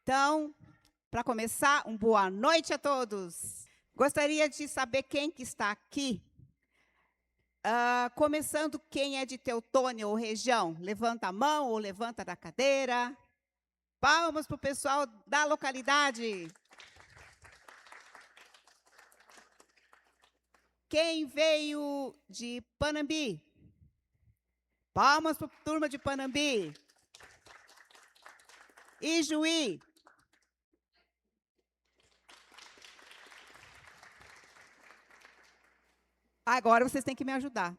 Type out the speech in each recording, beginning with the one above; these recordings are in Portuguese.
Então, para começar, boa noite a todos. Gostaria de saber quem que está aqui. Começando, quem é de Teutônia ou região? Levanta a mão ou levanta da cadeira. Palmas para o pessoal da localidade. Quem veio de Panambi? Palmas para a turma de Panambi. Ijuí. Agora vocês têm que me ajudar.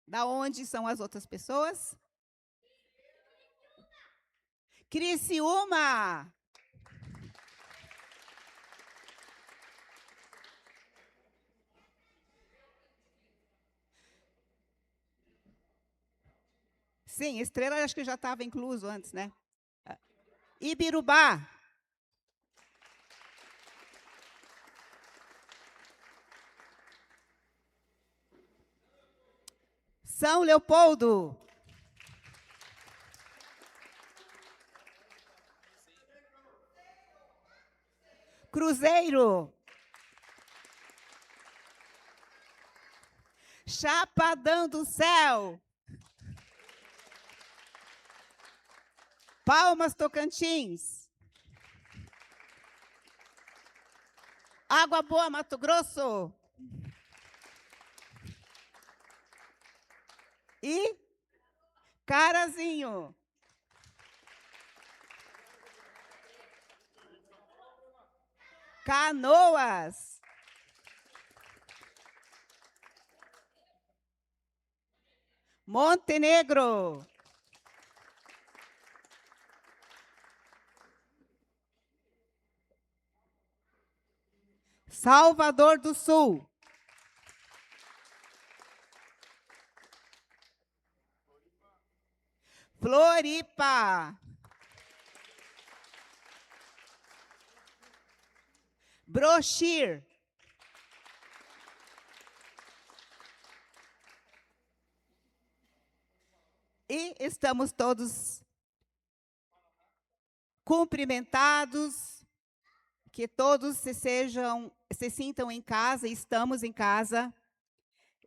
Da onde são as outras pessoas? Criciúma. Sim, Estrela acho que já estava incluso antes, né? Ibirubá. São Leopoldo. Cruzeiro. Chapadão do Céu. Palmas, Tocantins. Água Boa, Mato Grosso. E Carazinho. Canoas. Montenegro. Salvador do Sul. Floripa. Brochir. E estamos todos cumprimentados, que todos se sintam em casa, estamos em casa.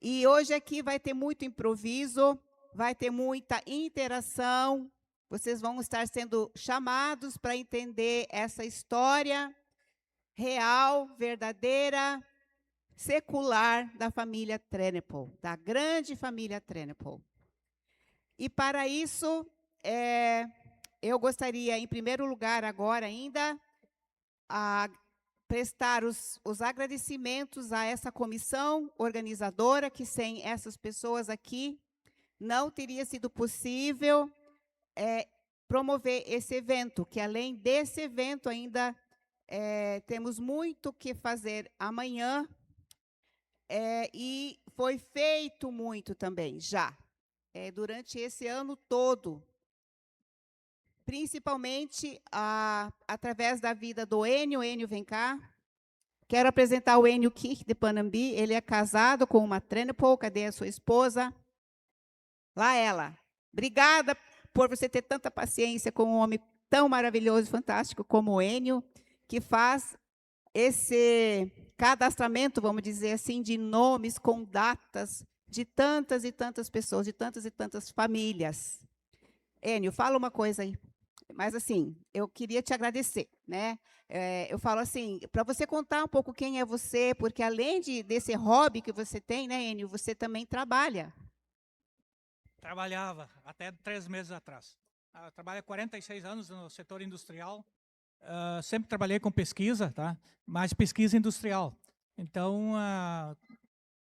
E hoje aqui vai ter muito improviso, vai ter muita interação, vocês vão estar sendo chamados para entender essa história real, verdadeira, secular da família Trenepol, da grande família Trenepol. E para isso, eu gostaria, em primeiro lugar, agora ainda, a prestar os agradecimentos a essa comissão organizadora, que sem essas pessoas aqui, não teria sido possível promover esse evento, que além desse evento ainda temos muito que fazer amanhã, e foi feito muito também, já, durante esse ano todo, principalmente através da vida do Enio. Enio, vem cá. Quero apresentar o Enio Kik, de Panambi. Ele é casado com uma Trenepol. Cadê a sua esposa? Lá ela. Obrigada por você ter tanta paciência com um homem tão maravilhoso e fantástico como o Enio, que faz esse cadastramento, vamos dizer assim, de nomes com datas de tantas e tantas pessoas, de tantas e tantas famílias. Enio, fala uma coisa aí. Mas, assim, eu queria te agradecer, né? Eu falo assim, para você contar um pouco quem é você, porque além desse hobby que você tem, né, Enio, você também trabalha. Trabalhava até 3 meses atrás. Eu trabalho há 46 anos no setor industrial. Sempre trabalhei com pesquisa, tá? Mas pesquisa industrial. Então,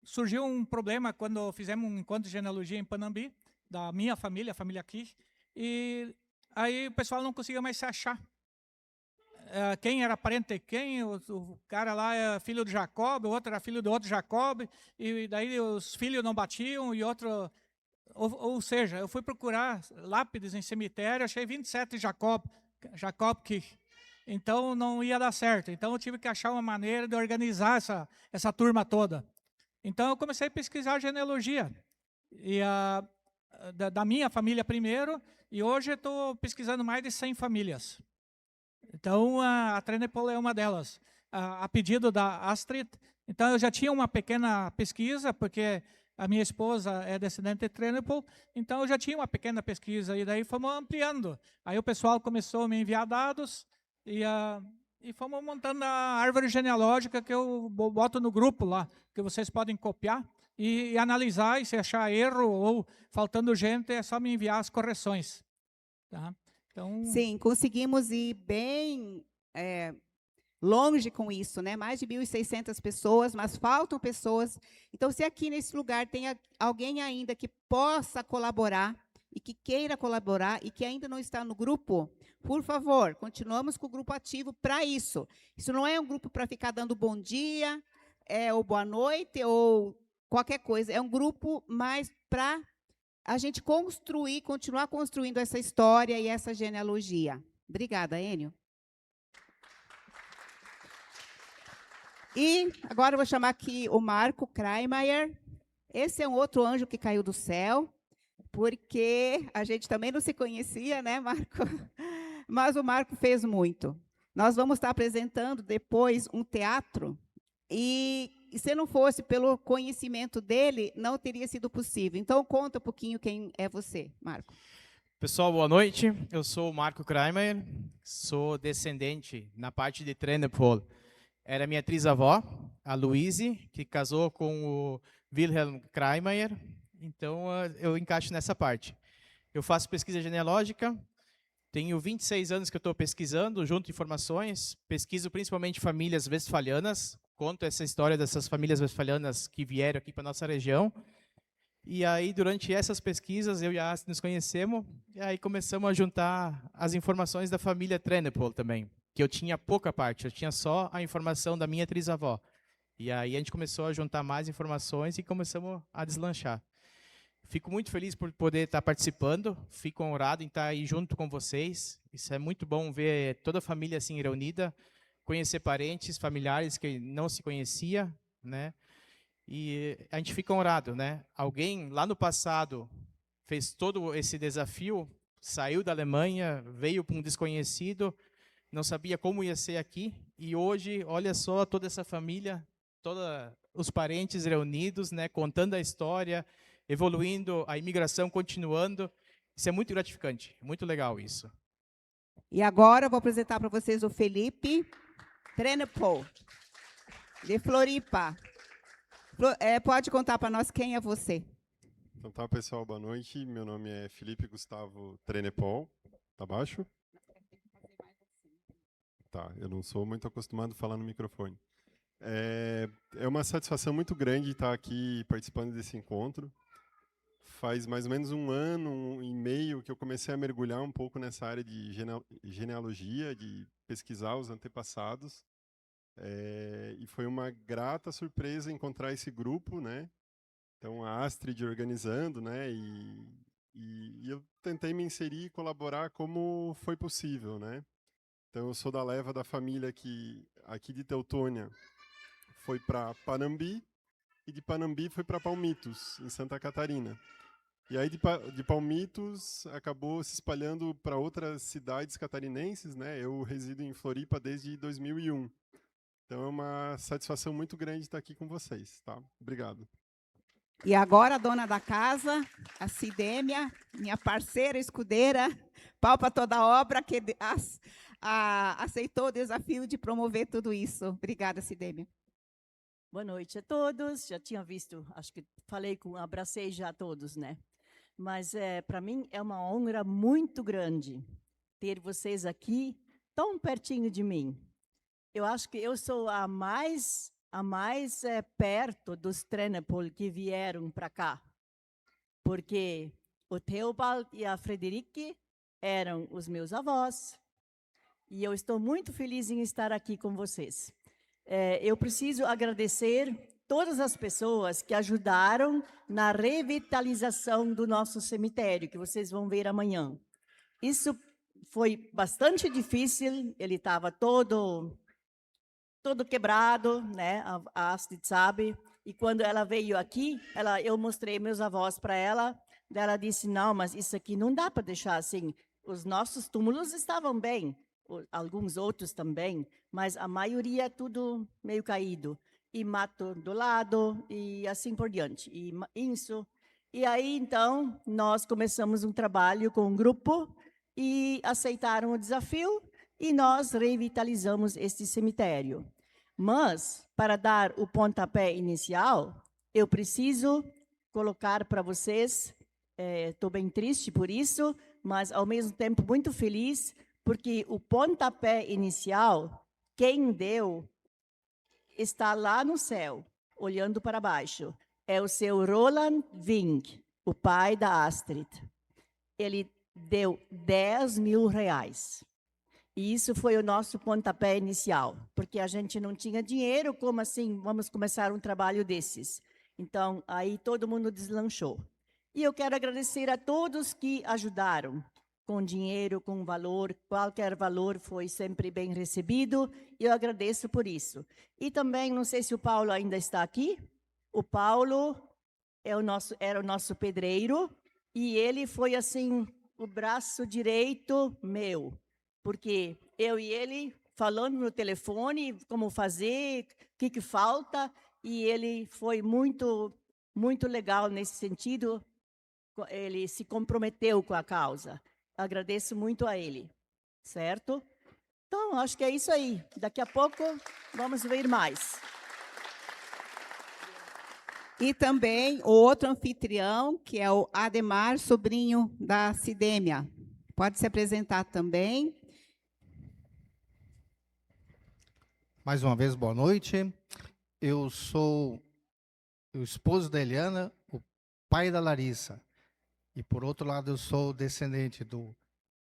surgiu um problema quando fizemos um encontro de genealogia em Panambi, da minha família, a família Kik, e aí o pessoal não conseguia mais se achar. Quem era parente de quem, o cara lá é filho de Jacob, o outro era filho de outro Jacob, e daí os filhos não batiam, e outro... Ou seja, eu fui procurar lápides em cemitério, achei 27 Jacob Kik. Então, não ia dar certo. Então, eu tive que achar uma maneira de organizar essa turma toda. Então, eu comecei a pesquisar genealogia. E da minha família primeiro, e hoje eu estou pesquisando mais de 100 famílias. Então, a Trenepol é uma delas, a pedido da Astrid. Então, eu já tinha uma pequena pesquisa, porque a minha esposa é descendente de Trenepol, então eu já tinha uma pequena pesquisa, e daí fomos ampliando. Aí o pessoal começou a me enviar dados, e fomos montando a árvore genealógica que eu boto no grupo lá, que vocês podem copiar e analisar, e se achar erro ou faltando gente, é só me enviar as correções. Tá? Então, Sim, conseguimos ir bem longe com isso, né? Mais de 1.600 pessoas, mas faltam pessoas. Então, se aqui nesse lugar tem alguém ainda que possa colaborar e que queira colaborar e que ainda não está no grupo, por favor, continuamos com o grupo ativo para isso. Isso não é um grupo para ficar dando bom dia, ou boa noite, ou qualquer coisa. É um grupo mais para a gente construir, continuar construindo essa história e essa genealogia. Obrigada, Enio. E agora eu vou chamar aqui o Marco Kreimeyer. Esse é um outro anjo que caiu do céu, porque a gente também não se conhecia, né, Marco? Mas o Marco fez muito. Nós vamos estar apresentando depois um teatro, e se não fosse pelo conhecimento dele, não teria sido possível. Então, conta um pouquinho quem é você, Marco. Pessoal, boa noite. Eu sou o Marco Kreimeyer, sou descendente na parte de Trenepol. Era minha trisavó, a Luíse, que casou com o Wilhelm Kreimeyer, então eu encaixo nessa parte. Eu faço pesquisa genealógica, tenho 26 anos que eu estou pesquisando, junto informações, pesquiso principalmente famílias westfalianas, conto essa história dessas famílias westfalianas que vieram aqui para a nossa região. E aí, durante essas pesquisas, eu e a Astrid nos conhecemos, e aí começamos a juntar as informações da família Trenepol também, que eu tinha pouca parte, eu tinha só a informação da minha trisavó. E aí a gente começou a juntar mais informações e começamos a deslanchar. Fico muito feliz por poder estar participando, fico honrado em estar aí junto com vocês. Isso é muito bom ver toda a família assim reunida, conhecer parentes, familiares que não se conhecia, né? E a gente fica honrado, né? Alguém lá no passado fez todo esse desafio, saiu da Alemanha, veio para um desconhecido, não sabia como ia ser aqui, e hoje, olha só, toda essa família, todos os parentes reunidos, né, contando a história, evoluindo, a imigração continuando. Isso é muito gratificante, muito legal isso. E agora eu vou apresentar para vocês o Felipe Trenepol, de Floripa. Pode contar para nós quem é você. Então tá, pessoal, boa noite. Meu nome é Felipe Gustavo Trenepol. Tá baixo? Tá, eu não sou muito acostumado a falar no microfone. É uma satisfação muito grande estar aqui participando desse encontro. Faz mais ou menos 1 ano e meio que eu comecei a mergulhar um pouco nessa área de genealogia, de pesquisar os antepassados. E foi uma grata surpresa encontrar esse grupo, né? Então, a Astrid organizando, né? E eu tentei me inserir e colaborar como foi possível, né? Então, eu sou da leva da família que, aqui de Teutônia, foi para Panambi, e de Panambi foi para Palmitos, em Santa Catarina. E aí, de Palmitos, acabou se espalhando para outras cidades catarinenses, né? Eu resido em Floripa desde 2001. Então, é uma satisfação muito grande estar aqui com vocês, tá? Obrigado. E agora a dona da casa, a Cidêmia, minha parceira escudeira, pau para toda a obra, que aceitou o desafio de promover tudo isso. Obrigada, Cidêmia. Boa noite a todos. Já tinha visto, acho que abracei já a todos, né? Mas para mim é uma honra muito grande ter vocês aqui tão pertinho de mim. Eu acho que eu sou a mais perto dos Trenepol que vieram para cá, porque o Theobald e a Frederique eram os meus avós, e eu estou muito feliz em estar aqui com vocês. Eu preciso agradecer todas as pessoas que ajudaram na revitalização do nosso cemitério, que vocês vão ver amanhã. Isso foi bastante difícil, ele estava todo quebrado, né? A Astrid sabe. E quando ela veio aqui, eu mostrei meus avós para ela, Daí ela disse, não, mas isso aqui não dá para deixar assim. Os nossos túmulos estavam bem, alguns outros também, mas a maioria tudo meio caído. E mato do lado, e assim por diante. E isso. E aí, então, nós começamos um trabalho com um grupo e aceitaram o desafio e nós revitalizamos este cemitério. Mas, para dar o pontapé inicial, eu preciso colocar para vocês, estou bem triste por isso, mas ao mesmo tempo muito feliz, porque o pontapé inicial, quem deu, está lá no céu, olhando para baixo. É o seu Roland Vink, o pai da Astrid. Ele deu 10 mil reais. E isso foi o nosso pontapé inicial, porque a gente não tinha dinheiro, como assim vamos começar um trabalho desses? Então, aí todo mundo deslanchou. E eu quero agradecer a todos que ajudaram, com dinheiro, com valor, qualquer valor foi sempre bem recebido, e eu agradeço por isso. E também, não sei se o Paulo ainda está aqui, o Paulo era o nosso pedreiro, e ele foi, assim, o braço direito meu, porque eu e ele falando no telefone, como fazer, o que falta, e ele foi muito, muito legal nesse sentido, ele se comprometeu com a causa. Agradeço muito a ele, certo? Então, acho que é isso aí. Daqui a pouco, vamos ver mais. E também o outro anfitrião, que é o Ademar, sobrinho da Cidêmia. Pode se apresentar também. Mais uma vez, boa noite. Eu sou o esposo da Eliana, o pai da Larissa. E, por outro lado, eu sou descendente do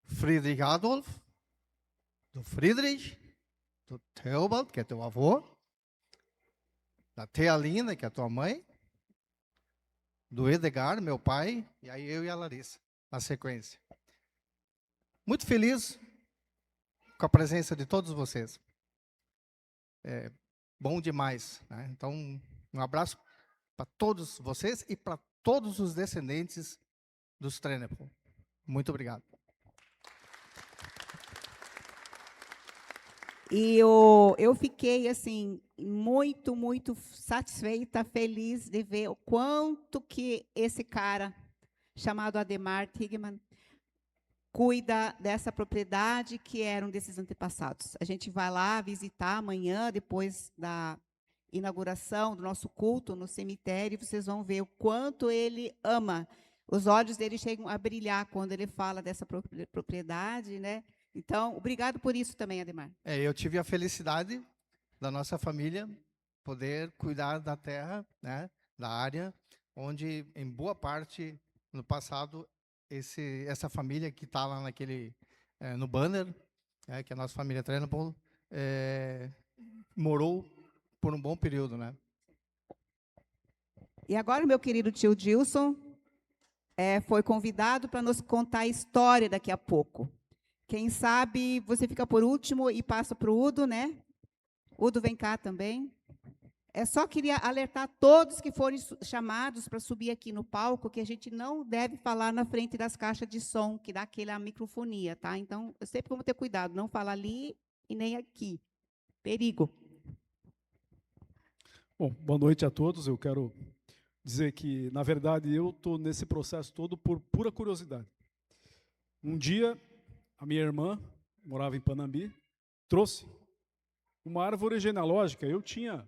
Friedrich Adolf, do Friedrich, do Theobald, que é teu avô, da Thealina, que é tua mãe, do Edgar, meu pai, e aí eu e a Larissa, na sequência. Muito feliz com a presença de todos vocês. É bom demais, né? Então, um abraço para todos vocês e para todos os descendentes dos Trenepol. Muito obrigado. E eu fiquei, assim, muito, muito satisfeita, feliz de ver o quanto que esse cara, chamado Ademar Tigman, cuida dessa propriedade que eram desses antepassados. A gente vai lá visitar amanhã, depois da inauguração do nosso culto no cemitério, vocês vão ver o quanto ele ama. Os olhos dele chegam a brilhar quando ele fala dessa propriedade, né? Então, obrigado por isso também, Ademar. Eu tive a felicidade da nossa família poder cuidar da terra, né, da área, onde, em boa parte, no passado, essa família que está lá no banner, que é a nossa família Trenepol, morou por um bom período, né? E agora o meu querido tio Dilson foi convidado para nos contar a história daqui a pouco. Quem sabe você fica por último e passa para o Udo, né? Udo, vem cá também. Só queria alertar todos que forem chamados para subir aqui no palco, que a gente não deve falar na frente das caixas de som, que dá aquela microfonia, tá? Então, eu sempre vamos ter cuidado, não falar ali e nem aqui. Perigo. Bom, boa noite a todos. Eu quero dizer que, na verdade, eu estou nesse processo todo por pura curiosidade. Um dia, a minha irmã, morava em Panambi, trouxe uma árvore genealógica. Eu tinha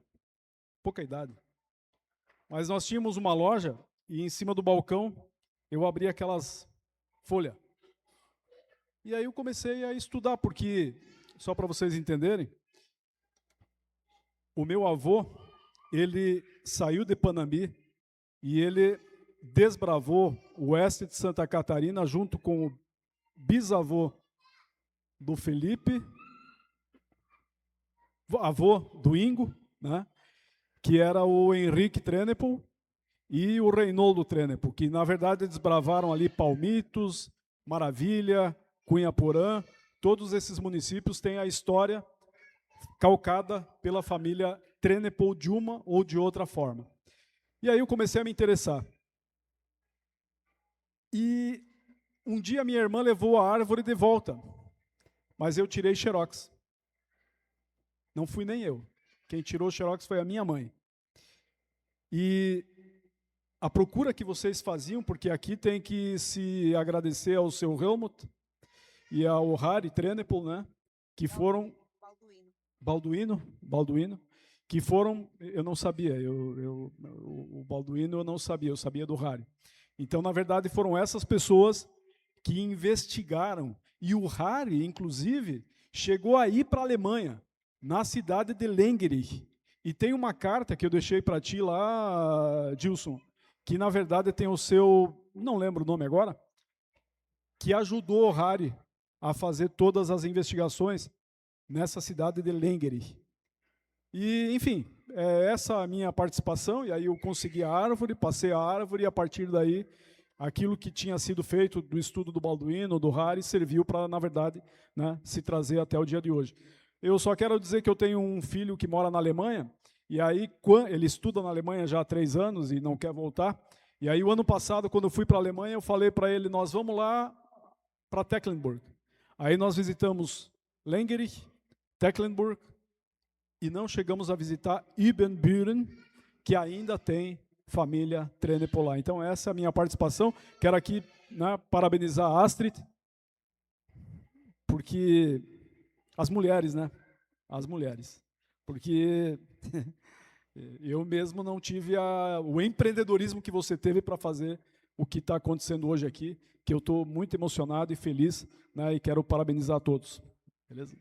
pouca idade. Mas nós tínhamos uma loja e em cima do balcão eu abri aquelas folhas. E aí eu comecei a estudar, porque, só para vocês entenderem, o meu avô, ele saiu de Panambi e ele desbravou o oeste de Santa Catarina junto com o bisavô do Felipe, avô do Ingo, né, que era o Henrique Trenepol, e o Reinoldo Trenepol, que na verdade desbravaram ali Palmitos, Maravilha, Cunhaporã. Todos esses municípios têm a história calcada pela família Trenepol de uma ou de outra forma. E aí eu comecei a me interessar. E um dia minha irmã levou a árvore de volta, mas eu tirei xerox. Não fui nem eu. Quem tirou o xerox foi a minha mãe. E a procura que vocês faziam, porque aqui tem que se agradecer ao seu Helmut e ao Harry Trenepol, né? Que foram... Balduino, que foram... Eu não sabia, o Balduino eu não sabia, eu sabia do Harry. Então, na verdade, foram essas pessoas que investigaram. E o Harry, inclusive, chegou a ir para a Alemanha, na cidade de Lengerich. E tem uma carta que eu deixei para ti lá, Gilson, que, na verdade, tem o seu... Não lembro o nome agora, que ajudou o Harry a fazer todas as investigações nessa cidade de Lengerich. E, enfim, essa a minha participação, e aí eu consegui a árvore, passei a árvore, e a partir daí, aquilo que tinha sido feito do estudo do Balduino, do Harry, serviu para, na verdade, né, se trazer até o dia de hoje. Eu só quero dizer que eu tenho um filho que mora na Alemanha, e aí ele estuda na Alemanha já há 3 anos e não quer voltar, e aí o ano passado, quando eu fui para a Alemanha, eu falei para ele, nós vamos lá para Tecklenburg. Aí nós visitamos Lengerich, Tecklenburg, e não chegamos a visitar Ibbenbüren, que ainda tem família Trenepol lá. Então essa é a minha participação. Quero aqui, né, parabenizar a Astrid, porque as mulheres, né? As mulheres. Porque eu mesmo não tive o empreendedorismo que você teve para fazer o que está acontecendo hoje aqui, que eu estou muito emocionado e feliz, né, e quero parabenizar a todos. Beleza?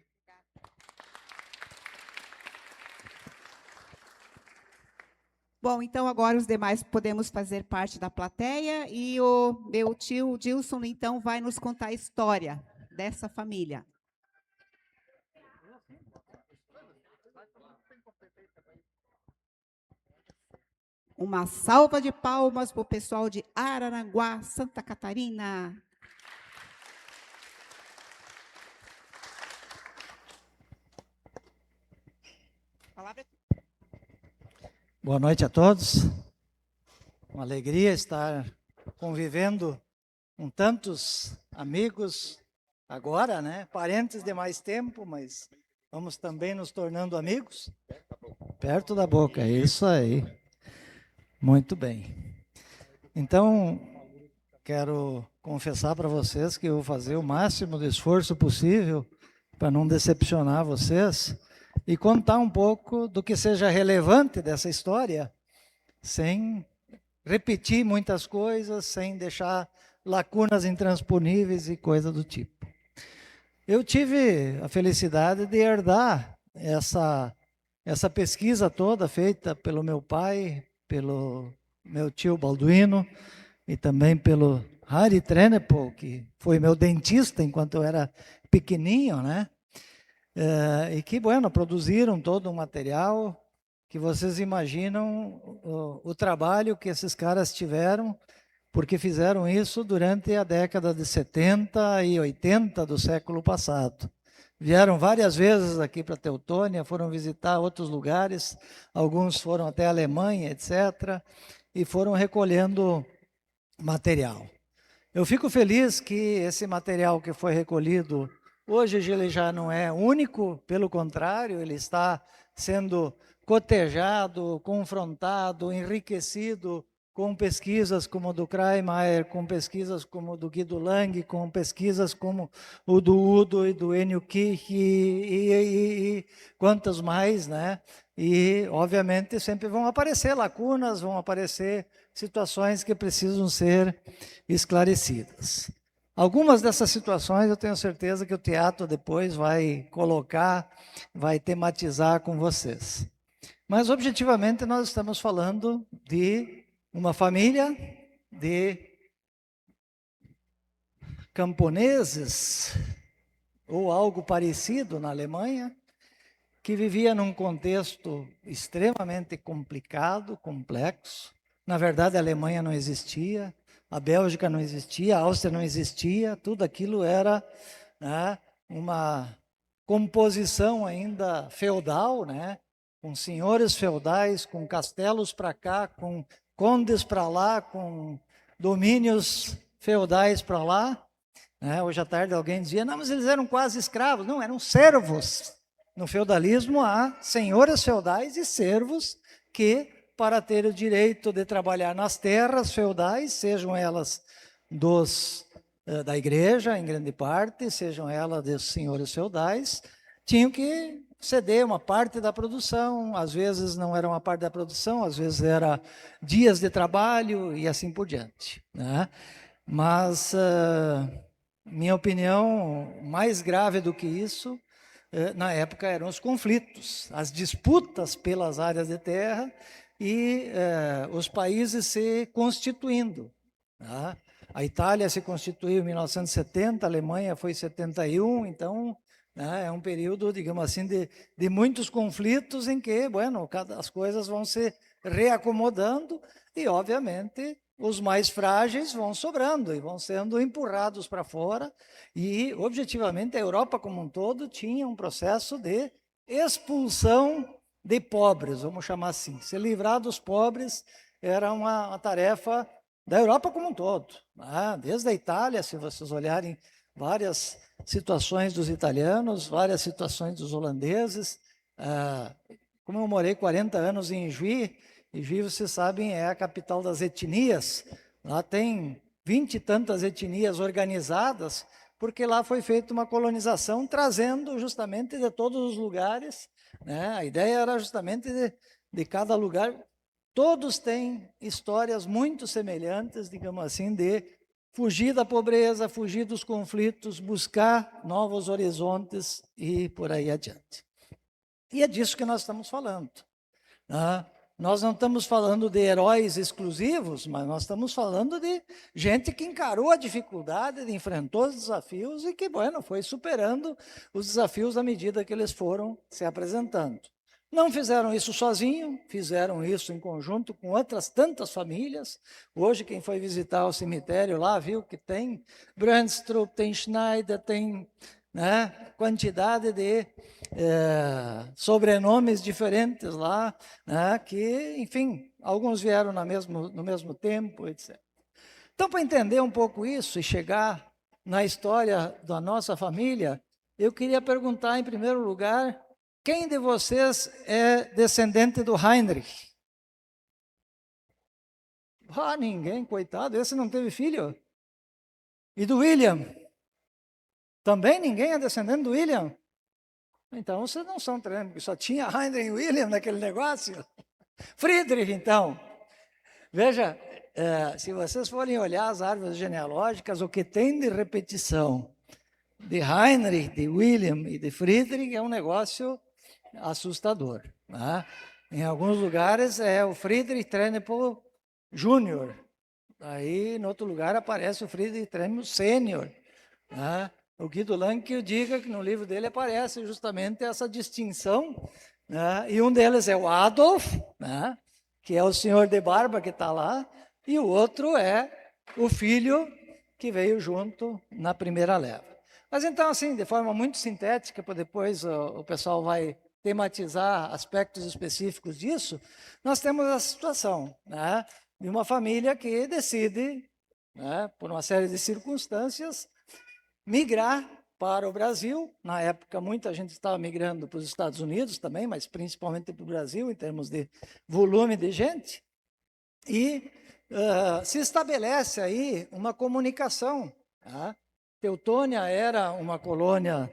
Bom, então agora os demais podemos fazer parte da plateia e o meu tio Gilson, então, vai nos contar a história dessa família. Uma salva de palmas para o pessoal de Araranguá, Santa Catarina. Boa noite a todos. Uma alegria estar convivendo com tantos amigos agora, né? Parentes de mais tempo, mas vamos também nos tornando amigos. Perto da boca, é isso aí. Muito bem. Então, quero confessar para vocês que eu vou fazer o máximo de esforço possível para não decepcionar vocês e contar um pouco do que seja relevante dessa história, sem repetir muitas coisas, sem deixar lacunas intransponíveis e coisa do tipo. Eu tive a felicidade de herdar essa pesquisa toda feita pelo meu pai, pelo meu tio Balduino e também pelo Harry Trenepol, que foi meu dentista enquanto eu era pequenininho, né? E que, bueno, produziram todo um material que vocês imaginam o trabalho que esses caras tiveram, porque fizeram isso durante a década de 70 e 80 do século passado. Vieram várias vezes aqui para Teutônia, foram visitar outros lugares, alguns foram até a Alemanha, etc., e foram recolhendo material. Eu fico feliz que esse material que foi recolhido, hoje ele já não é único, pelo contrário, ele está sendo cotejado, confrontado, enriquecido com pesquisas como o do Kreimeier, com pesquisas como o do Guido Lang, com pesquisas como o do Udo e do Enio Kirch e quantos mais, né? E, obviamente, sempre vão aparecer lacunas, vão aparecer situações que precisam ser esclarecidas. Algumas dessas situações eu tenho certeza que o teatro depois vai colocar, vai tematizar com vocês. Mas, objetivamente, nós estamos falando de uma família de camponeses, ou algo parecido na Alemanha, que vivia num contexto extremamente complicado, complexo. Na verdade, a Alemanha não existia, a Bélgica não existia, a Áustria não existia, tudo aquilo era, né, uma composição ainda feudal, né, com senhores feudais, com castelos para cá, com condes para lá, com domínios feudais para lá. Né? Hoje à tarde alguém dizia, não, mas eles eram quase escravos. Não, eram servos. No feudalismo há senhores feudais e servos que, para ter o direito de trabalhar nas terras feudais, sejam elas da igreja, em grande parte, sejam elas dos senhores feudais, tinham que ceder uma parte da produção, às vezes não era uma parte da produção, às vezes era dias de trabalho e assim por diante. Né? Mas, minha opinião, mais grave do que isso, na época eram os conflitos, as disputas pelas áreas de terra e os países se constituindo. Tá? A Itália se constituiu em 1970, a Alemanha foi em 71, então é um período, digamos assim, de muitos conflitos em que, bueno, as coisas vão se reacomodando e, obviamente, os mais frágeis vão sobrando e vão sendo empurrados para fora e, objetivamente, a Europa como um todo tinha um processo de expulsão de pobres, vamos chamar assim. Se livrar dos pobres era uma tarefa da Europa como um todo. Né? Desde a Itália, se vocês olharem várias situações dos italianos, várias situações dos holandeses. Como eu morei 40 anos em Juí, e Juí, vocês sabem, é a capital das etnias. Lá tem 20 e tantas etnias organizadas, porque lá foi feita uma colonização trazendo justamente de todos os lugares. Né? A ideia era justamente de cada lugar. Todos têm histórias muito semelhantes, digamos assim, de fugir da pobreza, fugir dos conflitos, buscar novos horizontes e por aí adiante. E é disso que nós estamos falando. Né? Nós não estamos falando de heróis exclusivos, mas nós estamos falando de gente que encarou a dificuldade, enfrentou os desafios e que, bueno, foi superando os desafios à medida que eles foram se apresentando. Não fizeram isso sozinho, fizeram isso em conjunto com outras tantas famílias. Hoje, quem foi visitar o cemitério lá, viu que tem Brandstrup, tem Schneider, tem quantidade de sobrenomes diferentes lá, que, enfim, alguns vieram no mesmo tempo, etc. Então, para entender um pouco isso e chegar na história da nossa família, eu queria perguntar, em primeiro lugar, quem de vocês é descendente do Heinrich? Ninguém, coitado, esse não teve filho. E do William? Também ninguém é descendente do William? Então, vocês não são treinados, porque só tinha Heinrich e William naquele negócio. Friedrich, então. Veja, se vocês forem olhar as árvores genealógicas, o que tem de repetição de Heinrich, de William e de Friedrich é um negócio assustador. Né? Em alguns lugares é o Friedrich Trenepel Júnior. Aí, em outro lugar, aparece o Friedrich Trenepel Sênior. Né? O Guido Lanke diga que no livro dele aparece justamente essa distinção. Né? E um deles é o Adolf, né? Que é o senhor de barba que está lá, e o outro é o filho que veio junto na primeira leva. Mas então, assim, de forma muito sintética, para depois o pessoal vai tematizar aspectos específicos disso, nós temos a situação, né, de uma família que decide, né, por uma série de circunstâncias, migrar para o Brasil. Na época, muita gente estava migrando para os Estados Unidos também, mas principalmente para o Brasil, em termos de volume de gente. E se estabelece aí uma comunicação. Tá? Teutônia era uma colônia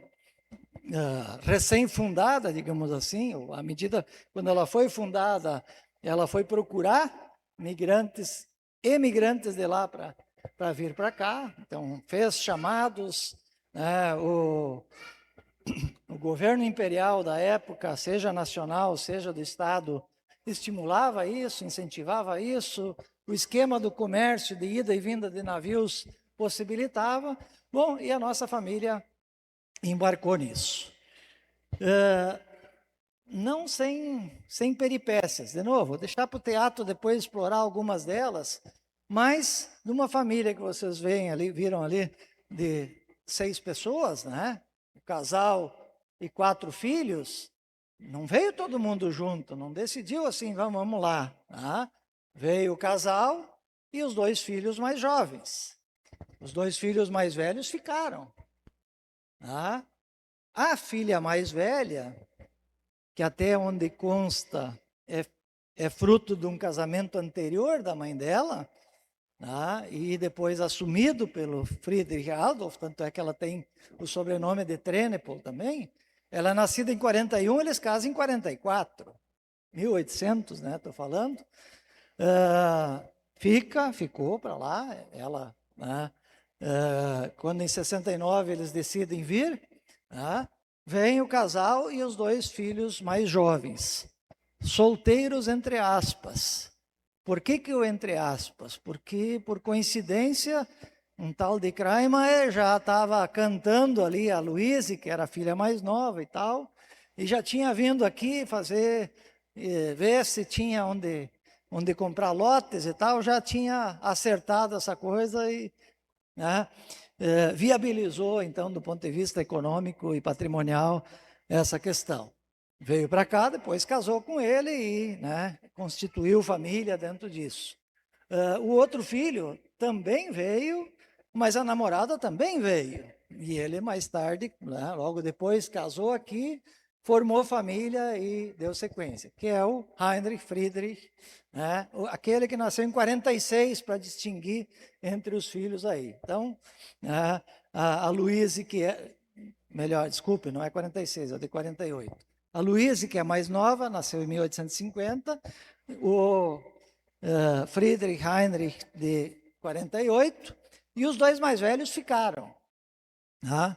recém-fundada, digamos assim. À medida, quando ela foi fundada, ela foi procurar emigrantes de lá para vir para cá. Então, fez chamados. O governo imperial da época, seja nacional, seja do Estado, estimulava isso, incentivava isso. O esquema do comércio de ida e vinda de navios possibilitava. Bom, e a nossa família embarcou nisso. Não sem peripécias. De novo, vou deixar para o teatro depois explorar algumas delas, mas de uma família que vocês viram ali, de 6 pessoas, né? O casal e 4 filhos, não veio todo mundo junto, não decidiu assim, vamos lá. Tá? Veio o casal e os 2 filhos mais jovens. Os 2 filhos mais velhos ficaram. Tá? A filha mais velha, que até onde consta é fruto de um casamento anterior da mãe dela, tá? E depois assumido pelo Friedrich Adolf, tanto é que ela tem o sobrenome de Trenepol também. Ela é nascida em 41, eles casam em 44, 1800, né? Estou falando. Ficou para lá, ela, né? Quando em 69 eles decidem vir, né? Vem o casal e os 2 filhos mais jovens, solteiros entre aspas. Por que o entre aspas? Porque, por coincidência, um tal de Kramer já estava cantando ali a Louise, que era a filha mais nova e tal, e já tinha vindo aqui ver se tinha onde comprar lotes e tal, já tinha acertado essa coisa e, né, viabilizou, então, do ponto de vista econômico e patrimonial, essa questão. Veio para cá, depois casou com ele e, né, constituiu família dentro disso. O outro filho também veio, mas a namorada também veio. E ele mais tarde, né, logo depois, casou aqui, formou família e deu sequência, que é o Heinrich Friedrich, né, aquele que nasceu em 46, para distinguir entre os filhos aí. Então, a Louise, que é... Melhor, desculpe, não é 46, é de 48. A Louise, que é mais nova, nasceu em 1850. O Friedrich Heinrich, de 48. E os 2 mais velhos ficaram. Tá?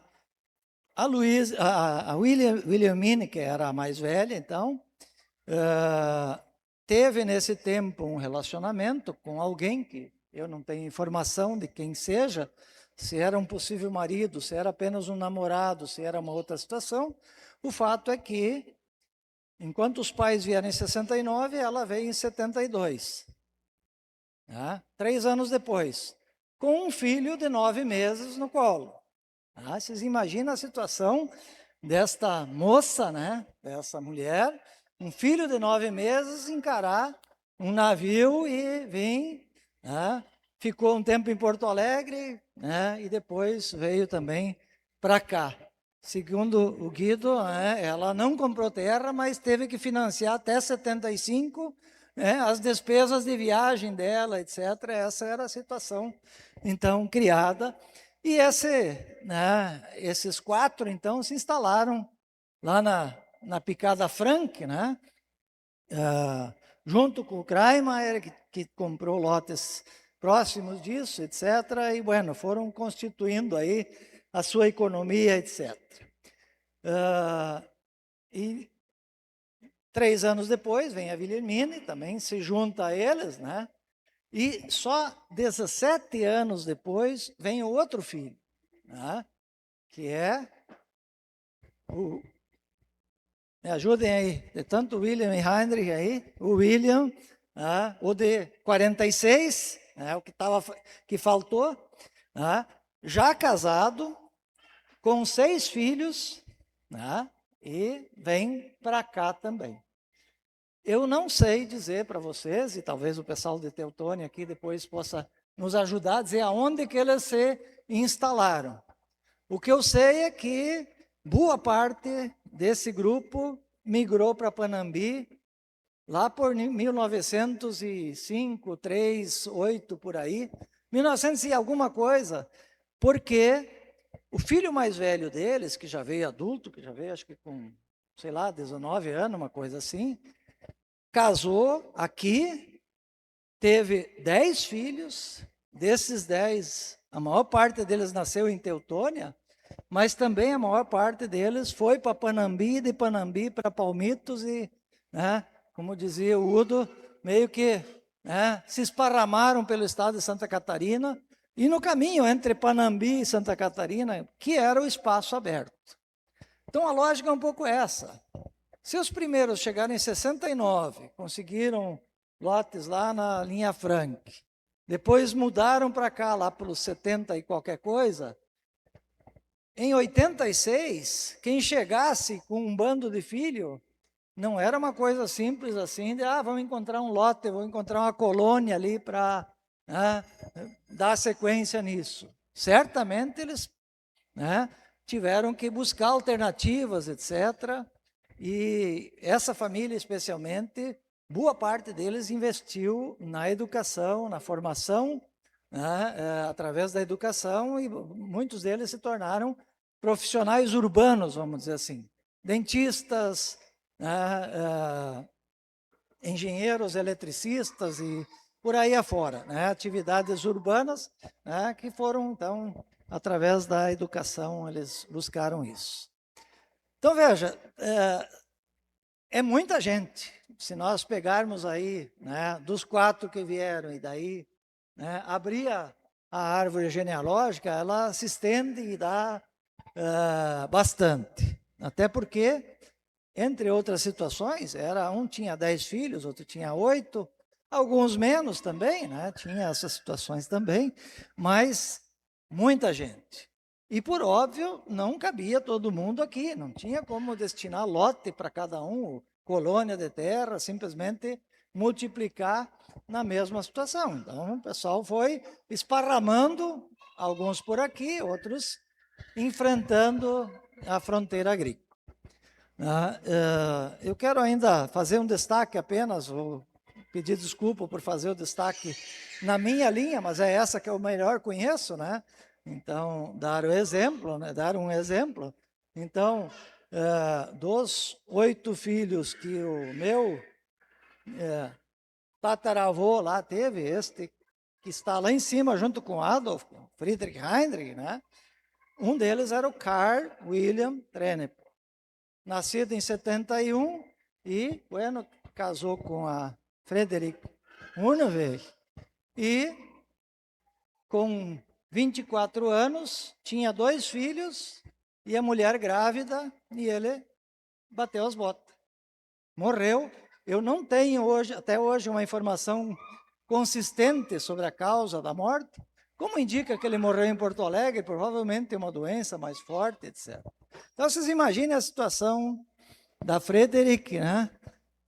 A Wilhelmine, que era a mais velha, então, teve nesse tempo um relacionamento com alguém que eu não tenho informação de quem seja, se era um possível marido, se era apenas um namorado, se era uma outra situação. O fato é que, enquanto os pais vieram em 69, ela veio em 72. Né? 3 anos depois, com um filho de 9 meses no colo. Vocês imaginam a situação desta moça, né? Dessa mulher, um filho de 9 meses, encarar um navio e vir, né? Ficou um tempo em Porto Alegre, né? E depois veio também para cá. Segundo o Guido, né, ela não comprou terra, mas teve que financiar até 75, né, as despesas de viagem dela, etc. Essa era a situação, então, criada. E esses 4, então, se instalaram lá na Picada Frank, né, junto com o Kramer, que comprou lotes próximos disso, etc. E, bueno, foram constituindo aí a sua economia, etc. E 3 anos depois vem a Wilhelmine, também se junta a eles, né? E só 17 anos depois vem o outro filho, né? Que é o... Me ajudem aí, tanto o William e Heinrich aí, o William, né? O de 46, né? O que faltou, né? Já casado, com 6 filhos, né? E vem para cá também. Eu não sei dizer para vocês, e talvez o pessoal de Teutônia aqui depois possa nos ajudar a dizer aonde que eles se instalaram. O que eu sei é que boa parte desse grupo migrou para Panambi lá por 1905, 3, 8, por aí. 1900 e alguma coisa, porque o filho mais velho deles, que já veio adulto, que já veio acho que com, sei lá, 19 anos, uma coisa assim, casou aqui, teve 10 filhos, desses 10, a maior parte deles nasceu em Teutônia, mas também a maior parte deles foi para Panambi, de Panambi para Palmitos e, né, como dizia o Udo, meio que, né, se esparramaram pelo estado de Santa Catarina e no caminho entre Panambi e Santa Catarina, que era o espaço aberto. Então a lógica é um pouco essa. Se os primeiros chegaram em 69, conseguiram lotes lá na linha Frank, depois mudaram para cá, lá pelos 70 e qualquer coisa, em 86, quem chegasse com um bando de filho, não era uma coisa simples assim, de vamos encontrar um lote, vamos encontrar uma colônia ali para dar sequência nisso. certamente eles, né, tiveram que buscar alternativas, etc. E essa família, especialmente, boa parte deles investiu na educação, na formação, né, através da educação, e muitos deles se tornaram profissionais urbanos, vamos dizer assim, dentistas, né, engenheiros, eletricistas e por aí afora, né, atividades urbanas, né, que foram, então, através da educação, eles buscaram isso. Então, veja, é muita gente. Se nós pegarmos aí, né, dos 4 que vieram e daí, né, abrir a árvore genealógica, ela se estende e dá bastante. Até porque, entre outras situações, um tinha 10 filhos, outro tinha 8, alguns menos também, né, tinha essas situações também, mas muita gente. E, por óbvio, não cabia todo mundo aqui, não tinha como destinar lote para cada um, colônia de terra, simplesmente multiplicar na mesma situação. Então, o pessoal foi esparramando, alguns por aqui, outros enfrentando a fronteira agrícola. Eu quero ainda fazer um destaque apenas, vou pedir desculpa por fazer o destaque na minha linha, mas é essa que eu melhor conheço, né? Então, dar um exemplo. Então, dos 8 filhos que o meu tataravô lá teve, este que está lá em cima junto com Adolf, Friedrich Heinrich, né? Um deles era o Carl William Trenep, nascido em 71 e, bueno, casou com a Friedrich Uneweg e com 24 anos, tinha 2 filhos e a mulher grávida, e ele bateu as botas. Morreu. Eu não tenho até hoje uma informação consistente sobre a causa da morte, como indica que ele morreu em Porto Alegre, provavelmente uma doença mais forte, etc. Então, vocês imaginem a situação da Frederic, né,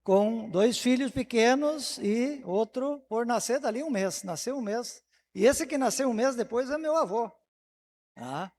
com 2 filhos pequenos e outro por nascer dali um mês. Nasceu um mês. E esse que nasceu um mês depois é meu avô. Tá?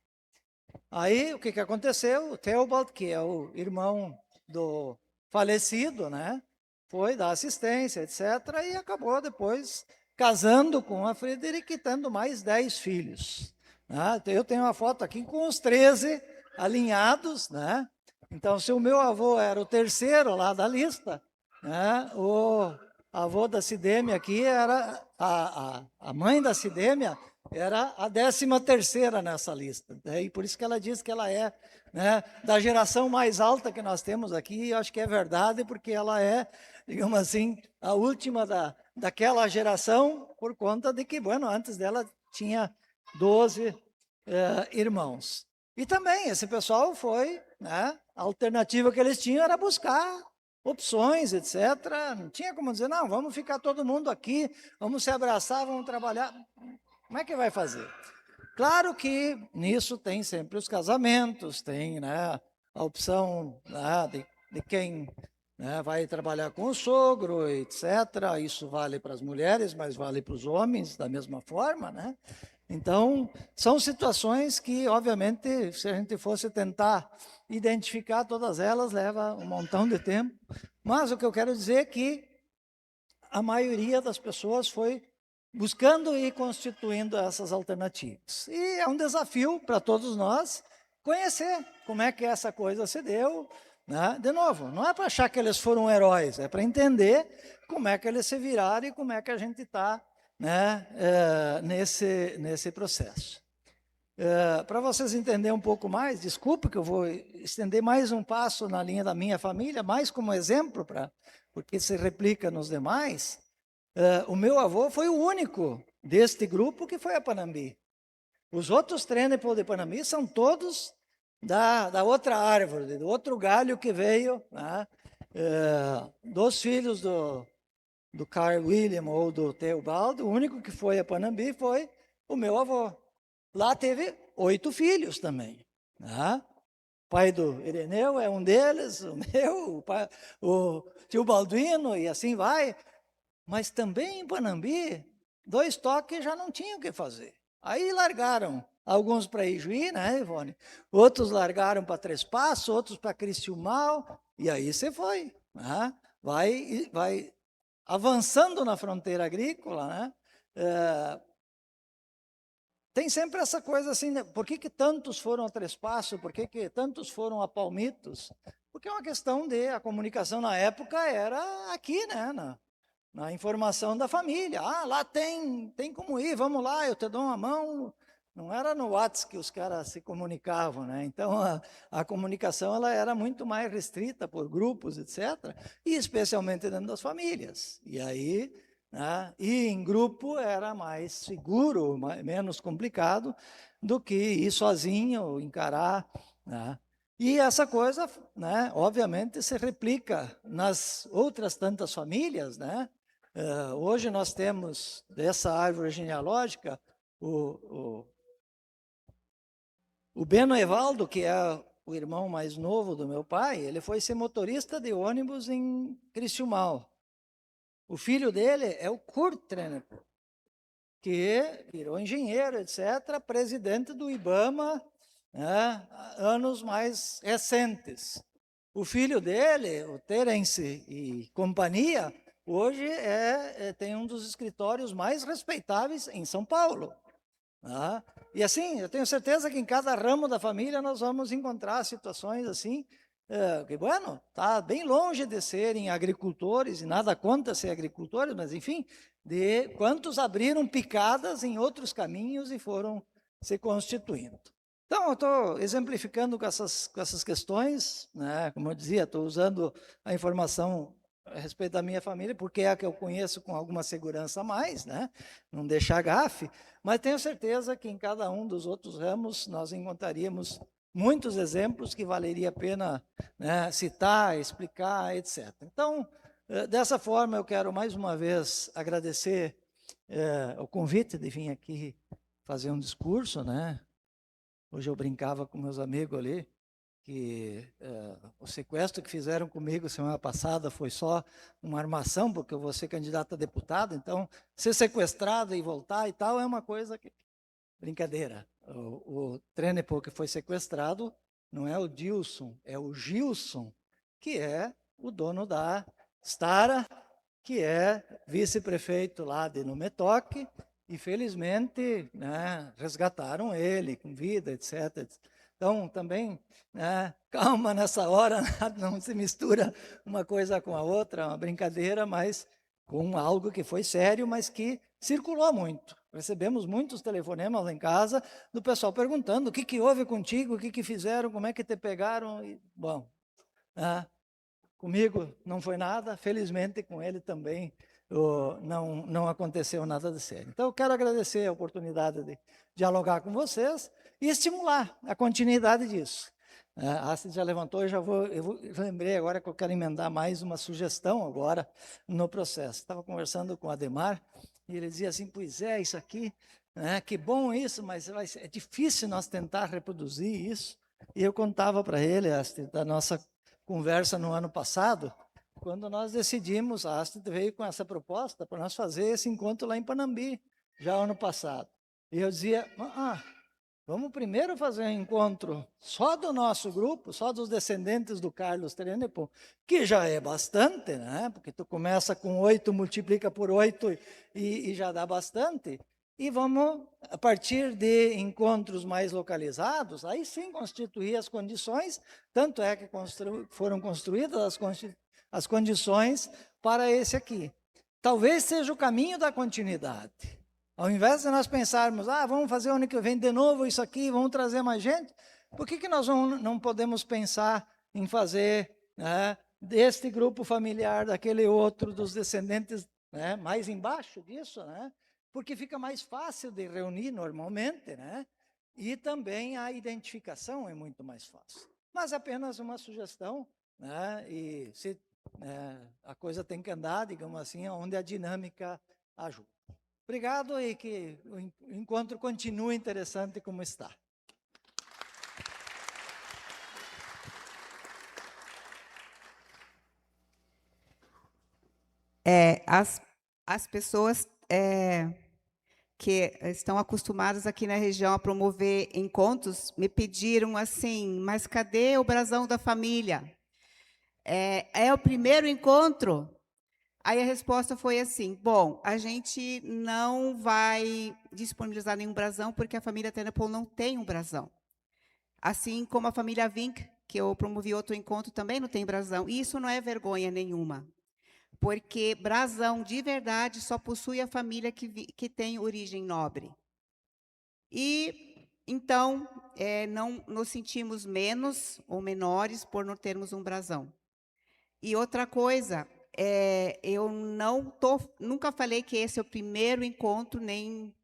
Aí, o que aconteceu? O Theobald, que é o irmão do falecido, né, foi dar assistência, etc., e acabou depois casando com a Frederic e tendo mais 10 filhos. Né? Eu tenho uma foto aqui com os 13 alinhados, né? Então, se o meu avô era o terceiro lá da lista, né, o avô da Cidêmia aqui era, a mãe da Cidêmia era a 13ª nessa lista. E por isso que ela diz que ela é, né, da geração mais alta que nós temos aqui, e eu acho que é verdade, porque ela é, digamos assim, a última daquela geração, por conta de que, bueno, antes dela tinha 12 irmãos. E também esse pessoal foi, né, a alternativa que eles tinham era buscar opções, etc. Não tinha como dizer, não, vamos ficar todo mundo aqui, vamos se abraçar, vamos trabalhar. Como é que vai fazer? Claro que nisso tem sempre os casamentos, tem, né, a opção, né, de quem, né, vai trabalhar com o sogro, etc. Isso vale para as mulheres, mas vale para os homens da mesma forma, né? Então, são situações que, obviamente, se a gente fosse tentar identificar todas elas, leva um montão de tempo. Mas o que eu quero dizer é que a maioria das pessoas foi buscando e constituindo essas alternativas. E é um desafio para todos nós conhecer como é que essa coisa se deu. Né? De novo, não é para achar que eles foram heróis, é para entender como é que eles se viraram e como é que a gente está, né, nesse processo. Para vocês entenderem um pouco mais, desculpe que eu vou estender mais um passo na linha da minha família, mais como exemplo, porque se replica nos demais. O meu avô foi o único deste grupo que foi a Panambi. Os outros Trenepol de Panambi são todos da outra árvore, do outro galho que veio, né, dos filhos do Carl William ou do Theobald. O único que foi a Panambi foi o meu avô. Lá teve 8 filhos também. Né? O pai do Ireneu é um deles, o meu, o tio Balduino, e assim vai. Mas também em Panambi, 2 toques já não tinham o que fazer. Aí largaram alguns para Ijuí, né, Ivone? Outros largaram para Três Passos, outros para Cristiumal, e aí você foi, né? Vai avançando na fronteira agrícola, né? Tem sempre essa coisa assim, né? Por que tantos foram a Três Passos? Por que tantos foram a Palmitos? Porque é uma questão a comunicação na época era aqui, né? Na informação da família. Ah, lá tem como ir, vamos lá, eu te dou uma mão. Não era no WhatsApp que os caras se comunicavam, né? Então, a comunicação ela era muito mais restrita por grupos, etc. E especialmente dentro das famílias. E aí, né, ir em grupo era mais seguro, menos complicado do que ir sozinho, encarar, né? E essa coisa, né, obviamente, se replica nas outras tantas famílias, né? Hoje nós temos dessa árvore genealógica o Beno Evaldo, que é o irmão mais novo do meu pai, ele foi ser motorista de ônibus em Criciúmal. O filho dele é o Kurt Trennepohl, que virou engenheiro, etc., presidente do IBAMA, né, anos mais recentes. O filho dele, o Terence e companhia, hoje tem um dos escritórios mais respeitáveis em São Paulo. Né? E assim, eu tenho certeza que em cada ramo da família nós vamos encontrar situações assim, que, bueno, está bem longe de serem agricultores, e nada contra ser agricultores, mas enfim, de quantos abriram picadas em outros caminhos e foram se constituindo. Então, eu estou exemplificando com essas questões, né? Como eu dizia, estou usando a informação a respeito da minha família, porque é a que eu conheço com alguma segurança a mais, né? Não deixar gafe, mas tenho certeza que em cada um dos outros ramos nós encontraríamos muitos exemplos que valeria a pena, né, citar, explicar, etc. Então, dessa forma, eu quero mais uma vez agradecer o convite de vir aqui fazer um discurso, né? Hoje eu brincava com meus amigos ali, que o sequestro que fizeram comigo semana passada foi só uma armação, porque eu vou ser candidato a deputado, então ser sequestrado e voltar e tal é uma coisa que... Brincadeira. O Trennepohl que foi sequestrado não é o Dilson, é o Gilson, que é o dono da Stara, que é vice-prefeito lá de Numetoque, e felizmente, né, resgataram ele com vida, etc. Então, também, né, calma nessa hora, não se mistura uma coisa com a outra, uma brincadeira, mas com algo que foi sério, mas que circulou muito. Recebemos muitos telefonemas lá em casa do pessoal perguntando o que houve contigo, o que fizeram, como é que te pegaram. E, bom, comigo não foi nada, felizmente com ele também não aconteceu nada de sério. Então, eu quero agradecer a oportunidade de dialogar com vocês e estimular a continuidade disso. A Astrid já levantou, eu lembrei agora que eu quero emendar mais uma sugestão agora no processo. Estava conversando com o Ademar e ele dizia assim, pois é, isso aqui, né, que bom isso, mas é difícil nós tentar reproduzir isso. E eu contava para ele, Astrid, da nossa conversa no ano passado, quando nós decidimos, a Astrid veio com essa proposta para nós fazer esse encontro lá em Panambi, já ano passado. E eu dizia, vamos primeiro fazer um encontro só do nosso grupo, só dos descendentes do Carlos Trennepohl, que já é bastante, né? Porque tu começa com 8, multiplica por 8 e já dá bastante. E vamos, a partir de encontros mais localizados, aí sim constituir as condições, tanto é que foram construídas as condições para esse aqui. Talvez seja o caminho da continuidade. Ao invés de nós pensarmos, vamos fazer o ano que vem de novo isso aqui, vamos trazer mais gente, por que nós não podemos pensar em fazer, né, deste grupo familiar, daquele outro, dos descendentes, né, mais embaixo disso, né? Porque fica mais fácil de reunir normalmente, né? E também a identificação é muito mais fácil. Mas apenas uma sugestão, né? E se a coisa tem que andar, digamos assim, onde a dinâmica ajuda. Obrigado e que o encontro continue interessante como está. As pessoas que estão acostumados aqui na região a promover encontros, me pediram assim, mas cadê o brasão da família? É o primeiro encontro? Aí a resposta foi assim, bom, a gente não vai disponibilizar nenhum brasão, porque a família Tenepol não tem um brasão. Assim como a família Vink, que eu promovi outro encontro, também não tem brasão. E isso não é vergonha nenhuma, porque brasão de verdade só possui a família que tem origem nobre. E, então, não nos sentimos menos ou menores por não termos um brasão. E outra coisa, eu nunca falei que esse é o primeiro encontro, nem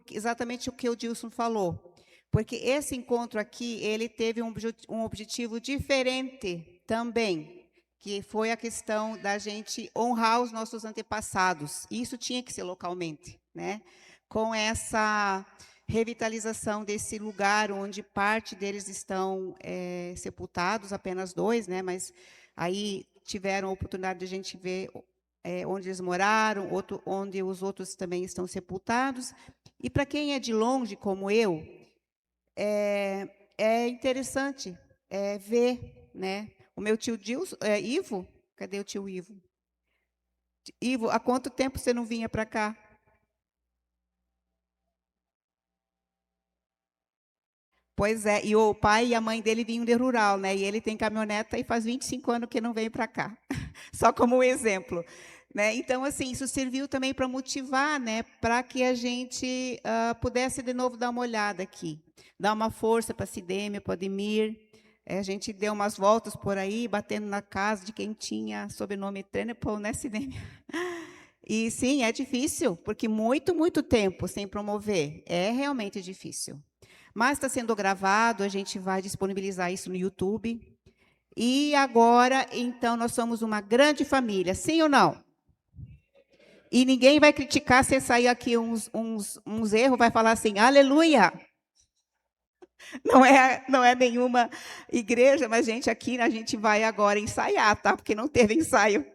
exatamente o que o Dilson falou. Porque esse encontro aqui, ele teve um objetivo diferente também, que foi a questão da gente honrar os nossos antepassados. Isso tinha que ser localmente, né? Com essa revitalização desse lugar onde parte deles estão sepultados, apenas 2, né? Mas aí tiveram a oportunidade de a gente ver onde eles moraram, onde os outros também estão sepultados. E para quem é de longe, como eu, é interessante ver, né? O meu tio Ivo, cadê o tio Ivo? Ivo, há quanto tempo você não vinha para cá? Pois é, e o pai e a mãe dele vinham de rural, né? E ele tem caminhoneta e faz 25 anos que não vem para cá. Só como um exemplo, né? Então, assim, isso serviu também para motivar, né? Para que a gente pudesse de novo dar uma olhada aqui, dar uma força para a Cidêmia, para o Ademir. A gente deu umas voltas por aí, batendo na casa de quem tinha sobrenome Tenepol, né, Cidêmia? E sim, é difícil, porque muito tempo sem promover. É realmente difícil. Mas está sendo gravado, a gente vai disponibilizar isso no YouTube. E agora, então, nós somos uma grande família, sim ou não? E ninguém vai criticar se sair aqui uns erros, vai falar assim, aleluia! Não é nenhuma igreja, mas, gente, aqui a gente vai agora ensaiar, tá? Porque não teve ensaio.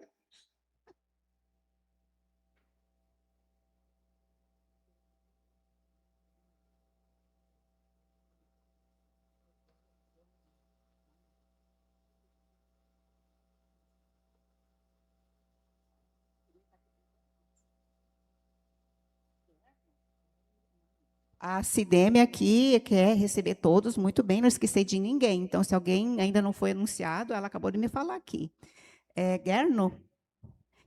A Cidêmia aqui quer receber todos muito bem, não esquecer de ninguém. Então, se alguém ainda não foi anunciado, ela acabou de me falar aqui. Gerno?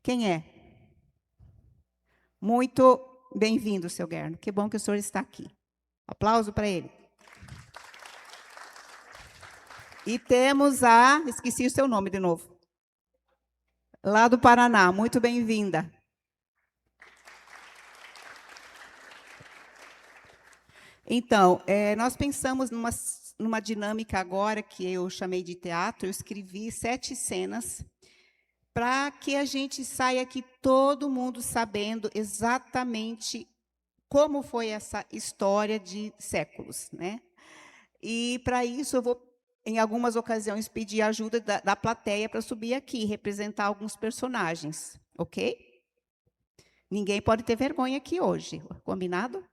Quem é? Muito bem-vindo, seu Gerno. Que bom que o senhor está aqui. Aplauso para ele. E temos esqueci o seu nome de novo. Lá do Paraná, muito bem-vinda. Então, nós pensamos numa dinâmica agora que eu chamei de teatro. Eu escrevi 7 cenas para que a gente saia aqui todo mundo sabendo exatamente como foi essa história de séculos, né? E para isso eu vou, em algumas ocasiões, pedir ajuda da plateia para subir aqui e representar alguns personagens, ok? Ninguém pode ter vergonha aqui hoje, combinado?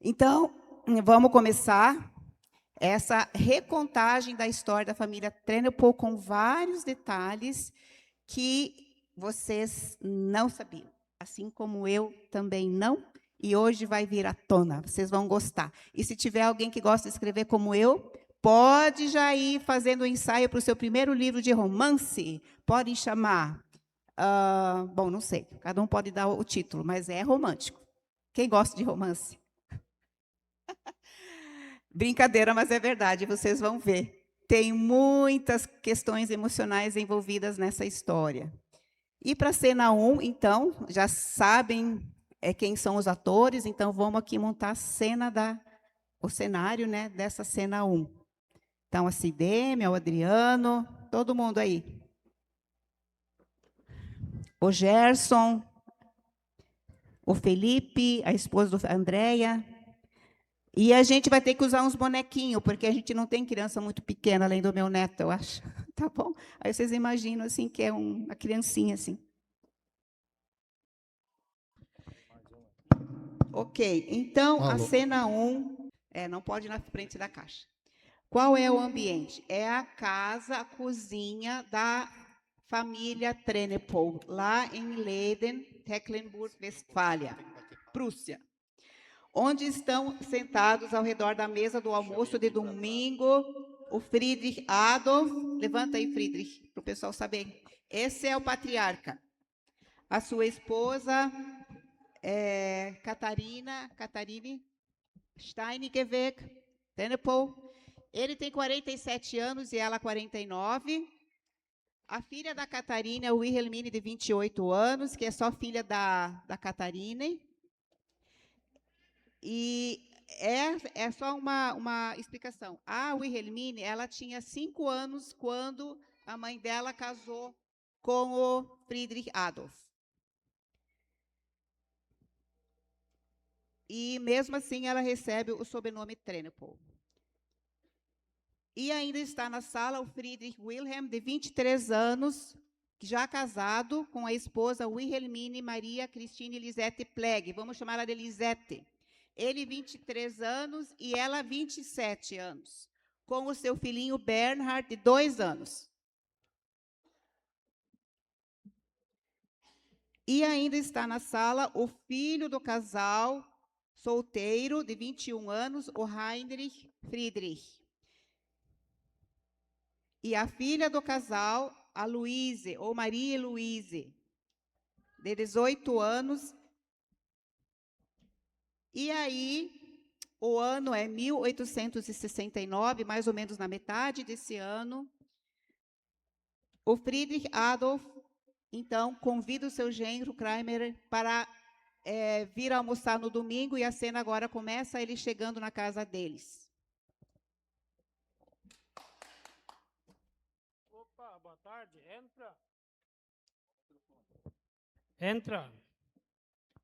Então, vamos começar essa recontagem da história da família Tenepol com vários detalhes que vocês não sabiam, assim como eu também não, e hoje vai vir à tona, vocês vão gostar. E se tiver alguém que gosta de escrever como eu, pode já ir fazendo o ensaio para o seu primeiro livro de romance, pode chamar, bom, não sei, cada um pode dar o título, mas é romântico. Quem gosta de romance? Brincadeira, mas é verdade, vocês vão ver. Tem muitas questões emocionais envolvidas nessa história. E para a cena 1, então, já sabem quem são os atores, então vamos aqui montar a cena o cenário, né, dessa cena 1. Então, a Cidêmia, o Adriano, todo mundo aí. O Gerson, o Felipe, a esposa da Andréia. E a gente vai ter que usar uns bonequinhos, porque a gente não tem criança muito pequena, além do meu neto, eu acho. Tá bom? Aí vocês imaginam assim, que é uma criancinha assim. Ok, então a Alô. cena 1, não pode ir na frente da caixa. Qual é o ambiente? É a casa, a cozinha da família Trenepol, lá em Leyden, Tecklenburg-Westfália, Prússia, onde estão sentados ao redor da mesa do almoço de domingo o Friedrich Adolf. Levanta aí, Friedrich, para o pessoal saber. Esse é o patriarca. A sua esposa, Catarine Steinigeweg, Trenepol. Ele tem 47 anos e ela 49. A filha da Catarina é o Wilhelmine, de 28 anos, que é só filha da Catarine. E é só uma explicação. A Wilhelmine, ela tinha 5 anos quando a mãe dela casou com o Friedrich Adolf. E, mesmo assim, ela recebe o sobrenome Trenepol. E ainda está na sala o Friedrich Wilhelm, de 23 anos, já casado com a esposa Wilhelmine Maria Christine Lisette Plegg. Vamos chamar ela de Lisette. Ele, 23 anos, e ela, 27 anos, com o seu filhinho Bernhard, de 2 anos. E ainda está na sala o filho do casal, solteiro, de 21 anos, o Heinrich Friedrich. E a filha do casal, a Luíse, ou Maria Luíse, de 18 anos. E aí, o ano é 1869, mais ou menos na metade desse ano. O Friedrich Adolf, então, convida o seu genro, Kramer, para vir almoçar no domingo, e a cena agora começa ele chegando na casa deles. Opa, boa tarde. Entra. Entra.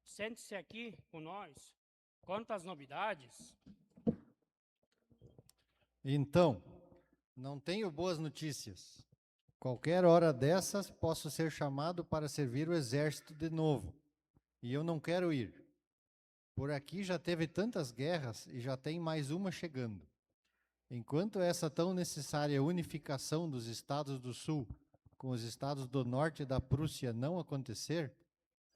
Sente-se aqui com nós. Quantas novidades. Então, não tenho boas notícias. Qualquer hora dessas, posso ser chamado para servir o exército de novo. E eu não quero ir. Por aqui já teve tantas guerras e já tem mais uma chegando. Enquanto essa tão necessária unificação dos estados do Sul com os estados do Norte da Prússia não acontecer,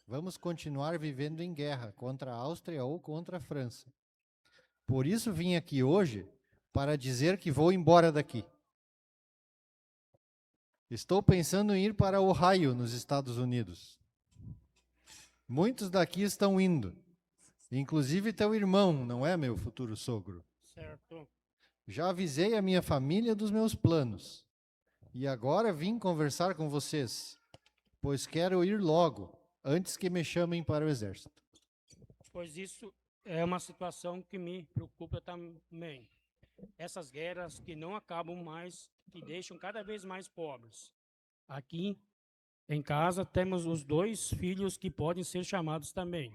vamos continuar vivendo em guerra contra a Áustria ou contra a França. Por isso vim aqui hoje para dizer que vou embora daqui. Estou pensando em ir para Ohio, nos Estados Unidos. Muitos daqui estão indo, inclusive teu irmão, não é, meu futuro sogro? Certo. Já avisei a minha família dos meus planos. E agora vim conversar com vocês, pois quero ir logo, antes que me chamem para o exército. Pois isso é uma situação que me preocupa também. Essas guerras que não acabam mais, que deixam cada vez mais pobres. Aqui em casa temos os 2 filhos que podem ser chamados também.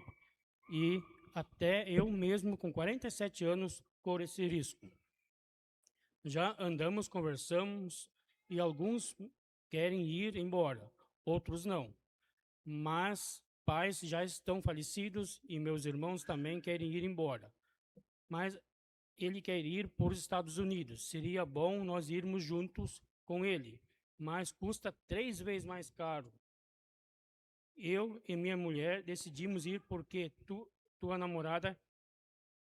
E até eu mesmo, com 47 anos, corro esse risco. Já andamos, conversamos, e alguns querem ir embora, outros não. Mas pais já estão falecidos e meus irmãos também querem ir embora. Mas ele quer ir para os Estados Unidos. Seria bom nós irmos juntos com ele, mas custa 3 vezes mais caro. Eu e minha mulher decidimos ir porque tua namorada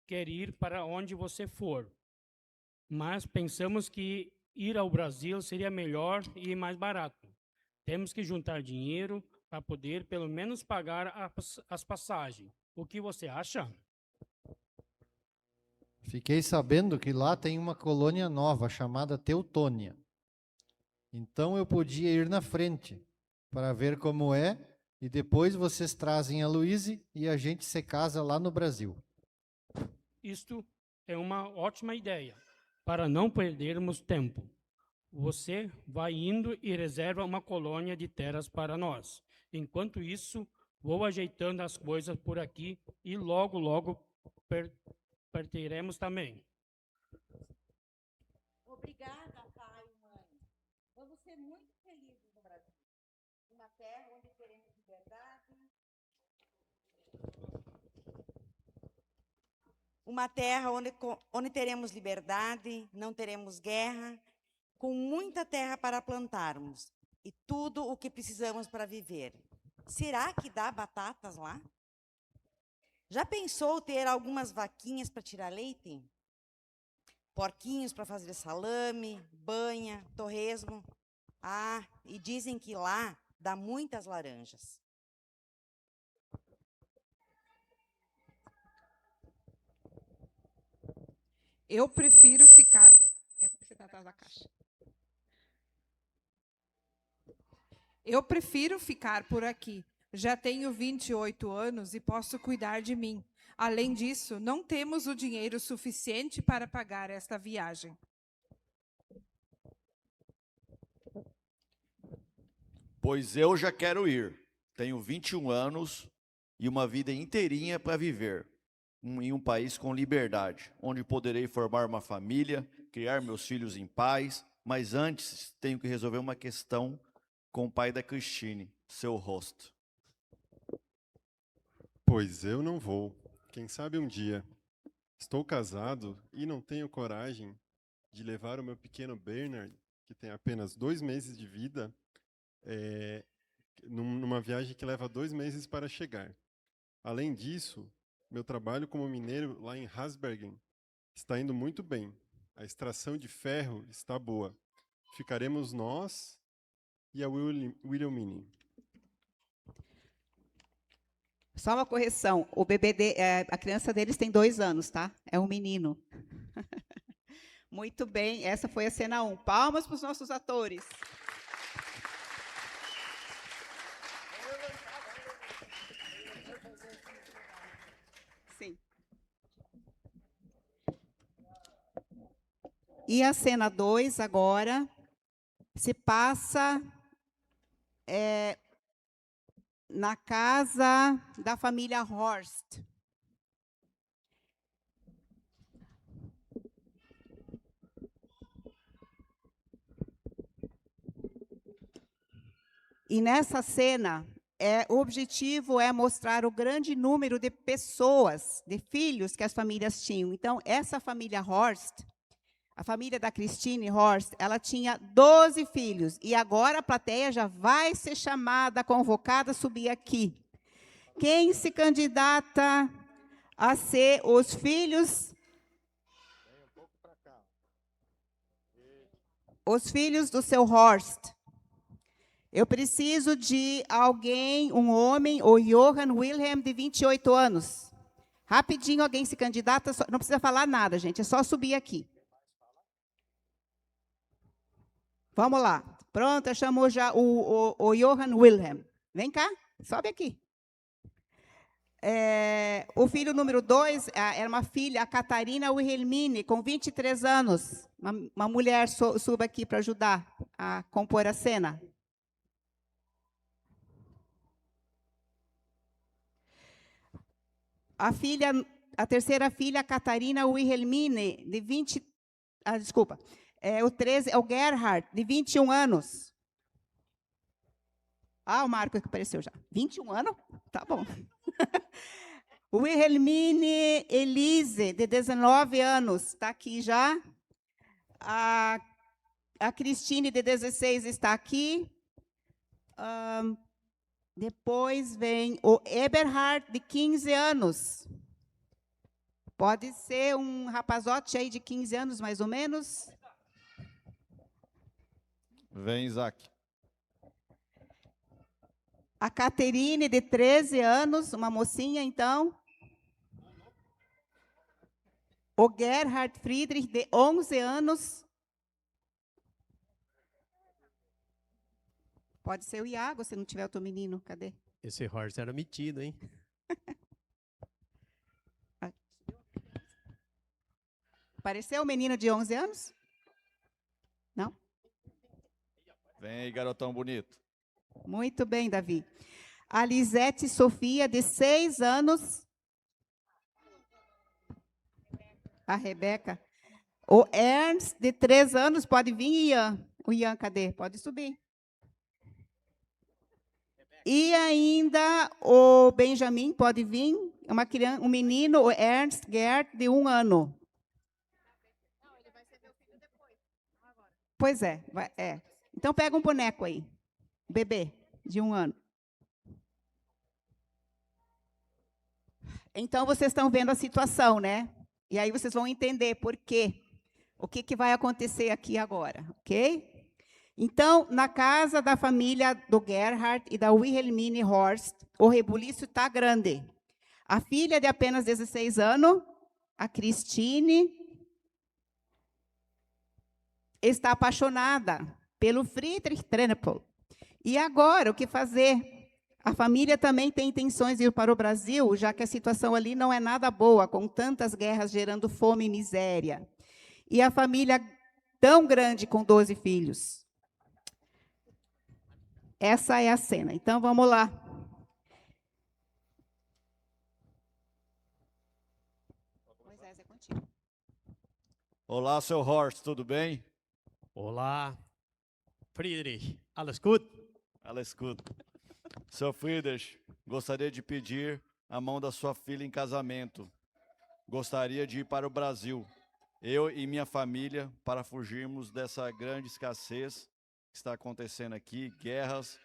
quer ir para onde você for. Mas pensamos que ir ao Brasil seria melhor e mais barato. Temos que juntar dinheiro para poder pelo menos pagar as passagens. O que você acha? Fiquei sabendo que lá tem uma colônia nova chamada Teutônia. Então eu podia ir na frente para ver como é, e depois vocês trazem a Luíse e a gente se casa lá no Brasil. Isto é uma ótima ideia, para não perdermos tempo. Você vai indo e reserva uma colônia de terras para nós. Enquanto isso, vou ajeitando as coisas por aqui e logo, logo partiremos também. Obrigada, pai e mãe. Vamos ser muito felizes no Brasil. Uma terra onde teremos liberdade. uma terra onde teremos liberdade, não teremos guerra, com muita terra para plantarmos e tudo o que precisamos para viver. Será que dá batatas lá? Já pensou ter algumas vaquinhas para tirar leite? Porquinhos para fazer salame, banha, torresmo? Ah, e dizem que lá dá muitas laranjas. Eu prefiro ficar... É porque você está atrás da caixa. Eu prefiro ficar por aqui. Já tenho 28 anos e posso cuidar de mim. Além disso, não temos o dinheiro suficiente para pagar esta viagem. Pois eu já quero ir. Tenho 21 anos e uma vida inteirinha para viver em um país com liberdade, onde poderei formar uma família, criar meus filhos em paz, mas antes tenho que resolver uma questão com o pai da Cristine, seu rosto. Pois eu não vou. Quem sabe um dia. Estou casado e não tenho coragem de levar o meu pequeno Bernard, que tem apenas 2 meses de vida, numa viagem que leva 2 meses para chegar. Além disso, meu trabalho como mineiro lá em Hasbergen está indo muito bem. A extração de ferro está boa. Ficaremos nós e a Wilhelmine. Só uma correção, a criança deles tem 2 anos, tá? É um menino. Muito bem, essa foi a cena 1. Palmas para os nossos atores. Sim. E a cena 2 agora se passa na casa da família Horst. E nessa cena, o objetivo é mostrar o grande número de pessoas, de filhos que as famílias tinham. Então, essa família Horst, a família da Christine Horst, ela tinha 12 filhos. E agora a plateia já vai ser chamada, convocada a subir aqui. Quem se candidata a ser os filhos... Os filhos do seu Horst. Eu preciso de alguém, um homem, o Johann Wilhelm, de 28 anos. Rapidinho, alguém se candidata, não precisa falar nada, gente, é só subir aqui. Vamos lá. Pronto, chamou já o Johann Wilhelm. Vem cá, sobe aqui. O filho número 2 era uma filha, a Catarina Wilhelmine, com 23 anos. Uma mulher, suba aqui para ajudar a compor a cena. A terceira filha, a Catarina Wilhelmine, de 20... desculpa. O 13 é o Gerhard, de 21 anos. O Marco que apareceu já. 21 anos? Tá bom. Wilhelmine Elise, de 19 anos, está aqui já. A Christine, de 16, está aqui. Depois vem o Eberhard, de 15 anos. Pode ser um rapazote aí de 15 anos, mais ou menos. Vem, Isaac. A Caterine, de 13 anos, uma mocinha, então. O Gerhard Friedrich, de 11 anos. Pode ser o Iago, se não tiver outro menino. Cadê? Esse Horst era metido, hein? Apareceu o menino de 11 anos? Não? Vem aí, garotão bonito. Muito bem, Davi. A Lisete Sofia, de 6 anos. A Rebeca. O Ernst, de 3 anos. Pode vir, Ian. O Ian, cadê? Pode subir. E ainda o Benjamin pode vir, é uma criança, um menino, o Ernst Gerd, de 1 ano. Pois é, é. Então pega um boneco aí, bebê, de 1 ano. Então vocês estão vendo a situação, né? E aí vocês vão entender por quê. O que vai acontecer aqui agora, ok? Então, na casa da família do Gerhard e da Wilhelmine Horst, o rebuliço está grande. A filha de apenas 16 anos, a Christine, está apaixonada pelo Friedrich Trenepol. E agora, o que fazer? A família também tem intenções de ir para o Brasil, já que a situação ali não é nada boa, com tantas guerras gerando fome e miséria. E a família tão grande, com 12 filhos. Essa é a cena. Então, vamos lá. Moisés, é contigo. Olá, seu Horst, tudo bem? Olá, Friedrich. Alles gut? Alles gut. Seu Friedrich, gostaria de pedir a mão da sua filha em casamento. Gostaria de ir para o Brasil, eu e minha família, para fugirmos dessa grande escassez que está acontecendo aqui, guerras.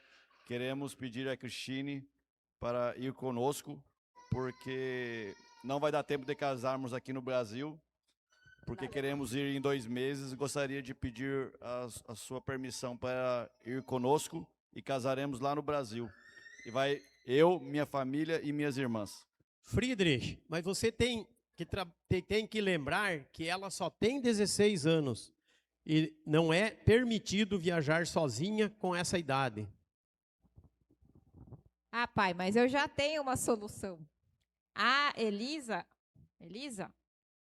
Queremos pedir a Christine para ir conosco, porque não vai dar tempo de casarmos aqui no Brasil, porque queremos ir em 2 meses. Gostaria de pedir a sua permissão para ir conosco e casaremos lá no Brasil. E vai eu, minha família e minhas irmãs. Friedrich, mas você tem que lembrar que ela só tem 16 anos e não é permitido viajar sozinha com essa idade. Ah, pai, mas eu já tenho uma solução. A Elisa,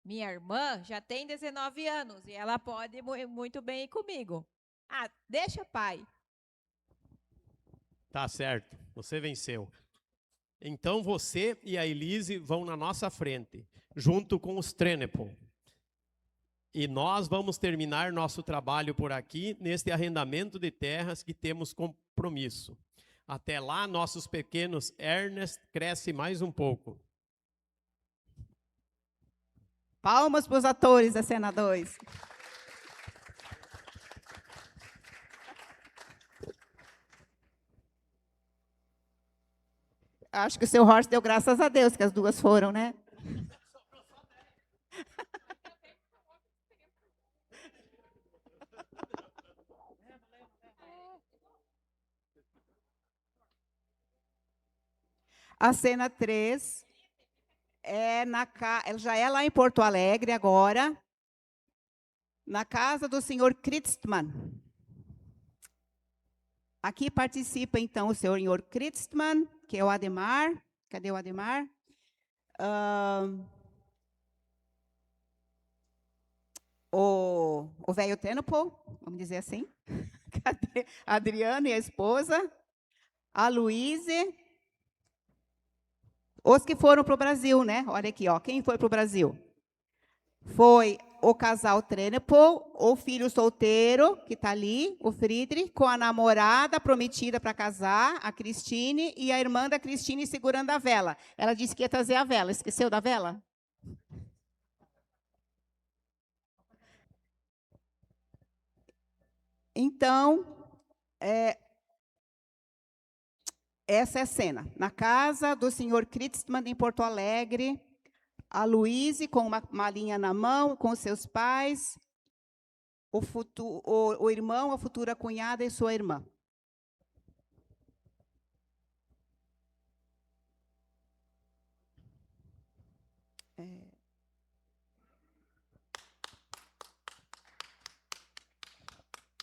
minha irmã, já tem 19 anos e ela pode muito bem ir comigo. Ah, deixa, pai. Tá certo, você venceu. Então você e a Elise vão na nossa frente, junto com os Trenepol. E nós vamos terminar nosso trabalho por aqui, neste arrendamento de terras que temos compromisso. Até lá, nossos pequenos Ernest cresce mais um pouco. Palmas para os atores da cena 2. Acho que o seu Horst deu graças a Deus que as duas foram, né? A cena 3 ela já é lá em Porto Alegre agora, na casa do senhor Kritzmann. Aqui participa, então, o senhor Kritzmann, que é o Ademar. Cadê o Ademar? O velho Trenepol, vamos dizer assim. Cadê? A Adriana e a esposa. A Luíse. Os que foram para o Brasil, né? Olha aqui, ó. Quem foi para o Brasil? Foi o casal Trenepol, o filho solteiro, que está ali, o Friedrich, com a namorada prometida para casar, a Christine, e a irmã da Christine segurando a vela. Ela disse que ia trazer a vela. Esqueceu da vela? Então, essa é a cena. Na casa do senhor Kritzmann, em Porto Alegre, a Luíse com uma malinha na mão, com seus pais, o irmão, a futura cunhada e sua irmã.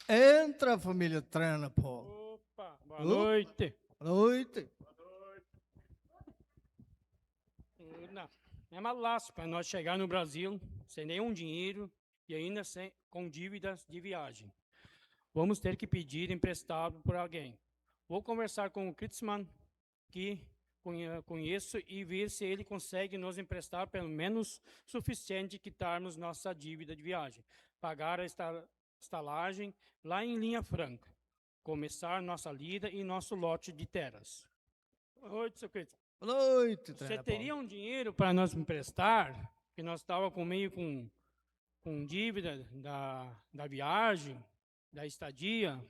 Entra, família Trenepol. Opa, boa noite. Boa noite. Não, é uma lástima nós chegar no Brasil sem nenhum dinheiro e ainda com dívidas de viagem. Vamos ter que pedir emprestado por alguém. Vou conversar com o Kritzmann, que conheço, e ver se ele consegue nos emprestar pelo menos suficiente quitarmos nossa dívida de viagem, pagar a estalagem lá em Linha Franca. começar nossa lida e nosso lote de terras. Boa noite, seu Cristo. Boa noite, Você teria um dinheiro para nós emprestar? Que nós estávamos com dívida da viagem, da estadia.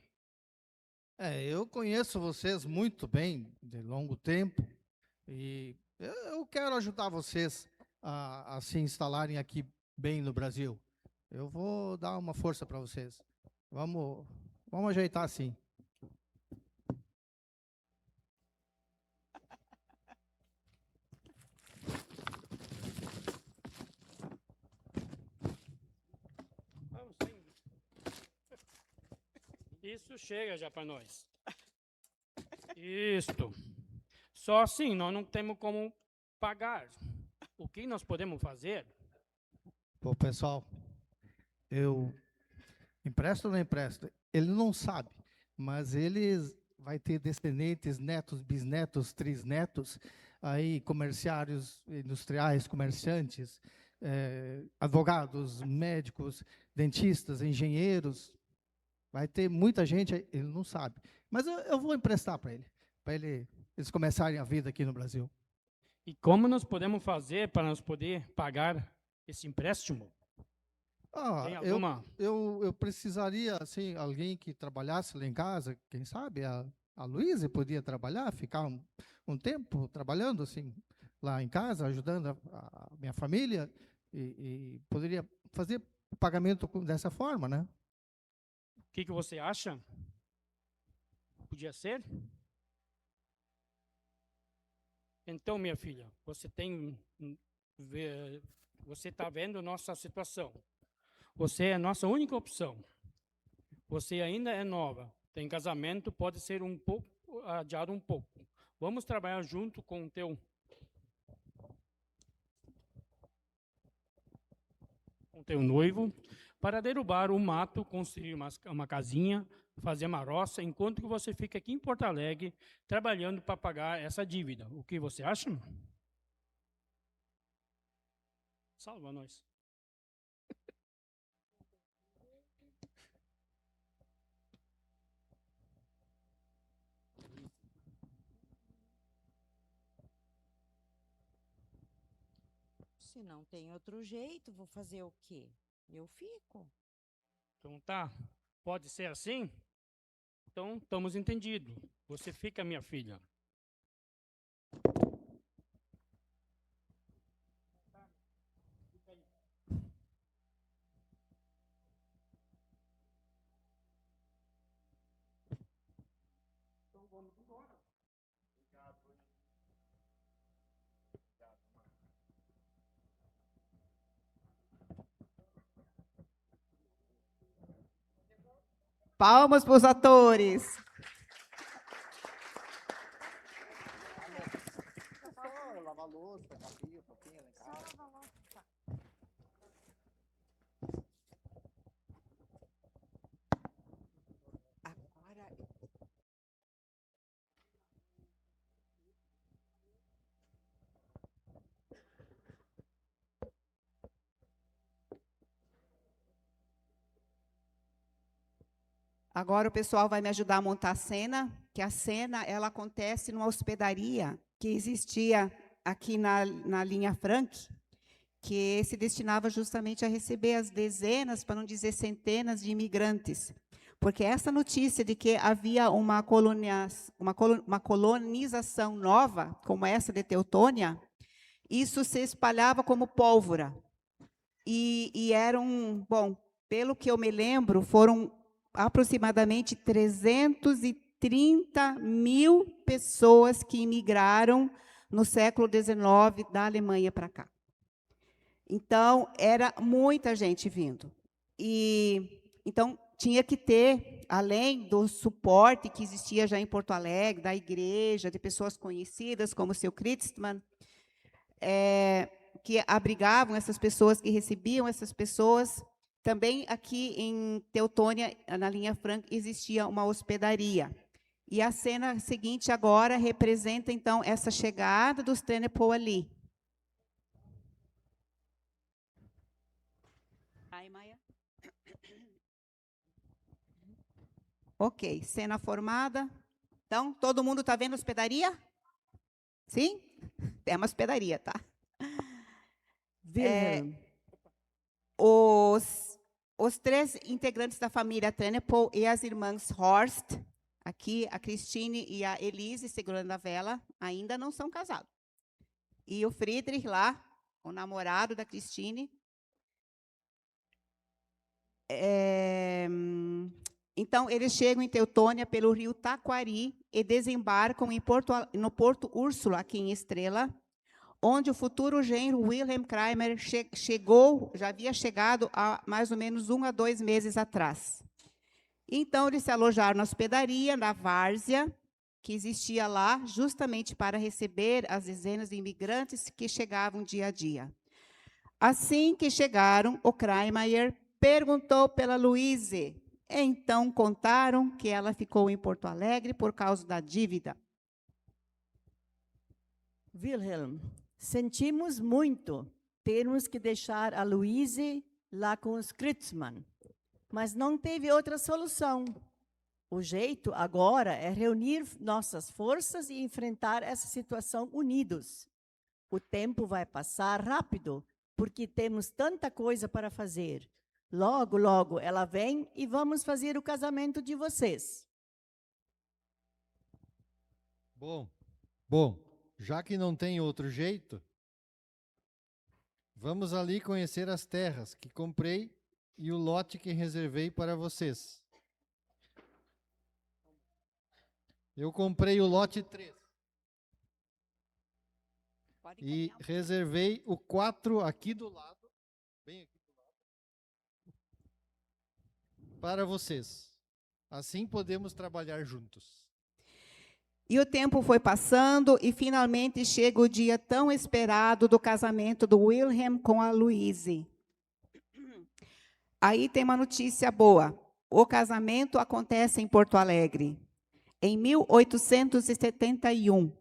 Eu conheço vocês muito bem, de longo tempo, e eu quero ajudar vocês a se instalarem aqui bem no Brasil. Eu vou dar uma força para vocês. Vamos ajeitar assim. Isso chega já para nós. Isto. Só assim nós não temos como pagar. O que nós podemos fazer? Pô, pessoal, eu empresto ou não empresto? Ele não sabe, mas ele vai ter descendentes, netos, bisnetos, trisnetos, aí comerciários, industriais, comerciantes, advogados, médicos, dentistas, engenheiros. Vai ter muita gente, ele não sabe. Mas eu vou emprestar para eles começarem a vida aqui no Brasil. E como nós podemos fazer para nós poder pagar esse empréstimo? Tem alguma? Eu precisaria, assim, alguém que trabalhasse lá em casa, quem sabe a Luísa podia trabalhar, ficar um tempo trabalhando, assim, lá em casa, ajudando a minha família, e poderia fazer o pagamento dessa forma, né? O que você acha? Podia ser? Então, minha filha, você está vendo nossa situação. Você é a nossa única opção. Você ainda é nova. Tem casamento, pode ser um pouco adiado um pouco. Vamos trabalhar junto com o teu noivo para derrubar o mato, construir uma casinha, fazer uma roça, enquanto que você fica aqui em Porto Alegre trabalhando para pagar essa dívida. O que você acha? Salva nós. Se não tem outro jeito, vou fazer o quê? Eu fico. Então tá, pode ser assim? Então estamos entendidos. Você fica, minha filha. Então vamos embora. Palmas para os atores. Lavar louça, papinha, lá em casa. Agora Agora o pessoal vai me ajudar a montar a cena, que a cena ela acontece numa hospedaria que existia aqui na linha Frank, que se destinava justamente a receber as dezenas, para não dizer centenas, de imigrantes. Porque essa notícia de que havia uma colonização nova, como essa de Teutônia, isso se espalhava como pólvora. E eram, bom, pelo que eu me lembro, foram aproximadamente 330 mil pessoas que imigraram no século XIX da Alemanha para cá. Então, era muita gente vindo. E então tinha que ter, além do suporte que existia já em Porto Alegre, da igreja, de pessoas conhecidas, como o seu Christmann, que abrigavam essas pessoas, que recebiam essas pessoas. Também aqui em Teutônia, na linha Frank, existia uma hospedaria. E a cena seguinte agora representa, então, essa chegada dos Trenepo ali. Ai, Maia. Ok, cena formada. Então, todo mundo está vendo hospedaria? Sim? Tem uma hospedaria, tá? Wilhelm, Os três integrantes da família Trenepol e as irmãs Horst, aqui a Christine e a Elise, segurando a vela, ainda não são casados. E o Friedrich lá, o namorado da Christine. Então, eles chegam em Teutônia pelo rio Taquari e desembarcam no Porto Úrsula, aqui em Estrela, onde o futuro genro Wilhelm Kramer já havia chegado há mais ou menos 1 a 2 meses atrás. Então, eles se alojaram na hospedaria, na várzea, que existia lá, justamente para receber as dezenas de imigrantes que chegavam dia a dia. Assim que chegaram, o Kramer perguntou pela Luíse. Então, contaram que ela ficou em Porto Alegre por causa da dívida. Wilhelm, sentimos muito termos que deixar a Luíse lá com os Kritzmann, mas não teve outra solução. O jeito agora é reunir nossas forças e enfrentar essa situação unidos. O tempo vai passar rápido, porque temos tanta coisa para fazer. Logo, logo ela vem e vamos fazer o casamento de vocês. Bom, já que não tem outro jeito, vamos ali conhecer as terras que comprei e o lote que reservei para vocês. Eu comprei o lote 3. E reservei o 4 aqui do lado, bem aqui do lado, para vocês. Assim podemos trabalhar juntos. E o tempo foi passando e finalmente chega o dia tão esperado do casamento do Wilhelm com a Luíse. Aí tem uma notícia boa. O casamento acontece em Porto Alegre, em 1871.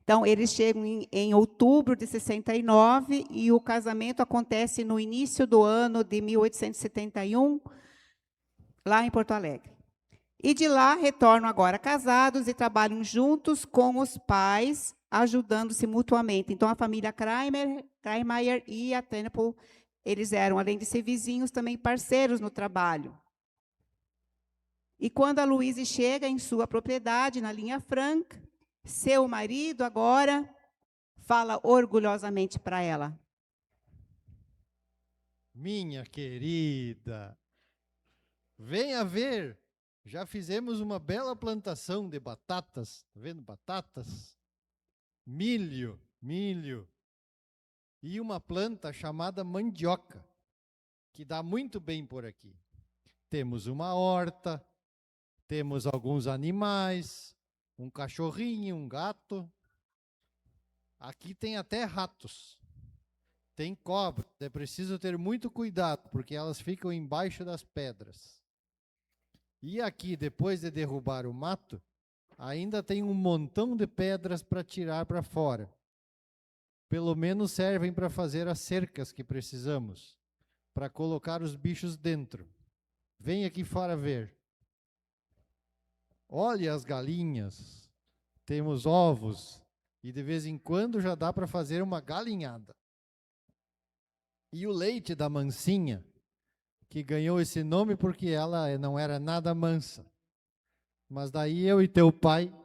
Então, eles chegam em outubro de 69 e o casamento acontece no início do ano de 1871, lá em Porto Alegre. E de lá retornam agora casados e trabalham juntos com os pais, ajudando-se mutuamente. Então, a família Kramer e a Trenepol, eles eram, além de ser vizinhos, também parceiros no trabalho. E quando a Luíse chega em sua propriedade, na linha Franca, seu marido agora fala orgulhosamente para ela. Minha querida, venha ver, já fizemos uma bela plantação de batatas, tá vendo? Batatas, milho, e uma planta chamada mandioca, que dá muito bem por aqui. Temos uma horta, temos alguns animais, um cachorrinho, um gato. Aqui tem até ratos. Tem cobras. É preciso ter muito cuidado, porque elas ficam embaixo das pedras. E aqui, depois de derrubar o mato, ainda tem um montão de pedras para tirar para fora. Pelo menos servem para fazer as cercas que precisamos, para colocar os bichos dentro. Vem aqui fora ver. Olha as galinhas, temos ovos e de vez em quando já dá para fazer uma galinhada. E o leite da mansinha, que ganhou esse nome porque ela não era nada mansa. Mas daí eu e teu pai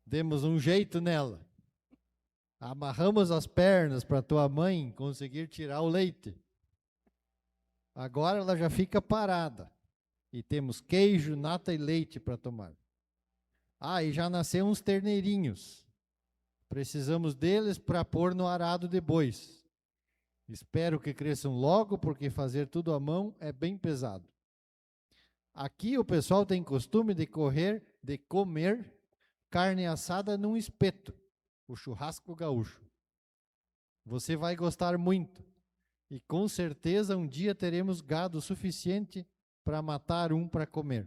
demos um jeito nela. Amarramos as pernas para tua mãe conseguir tirar o leite. Agora ela já fica parada. E temos queijo, nata e leite para tomar. Ah, e já nasceu uns terneirinhos. Precisamos deles para pôr no arado de bois. Espero que cresçam logo, porque fazer tudo à mão é bem pesado. Aqui o pessoal tem costume de comer carne assada num espeto, o churrasco gaúcho. Você vai gostar muito. E com certeza um dia teremos gado suficiente para matar um para comer.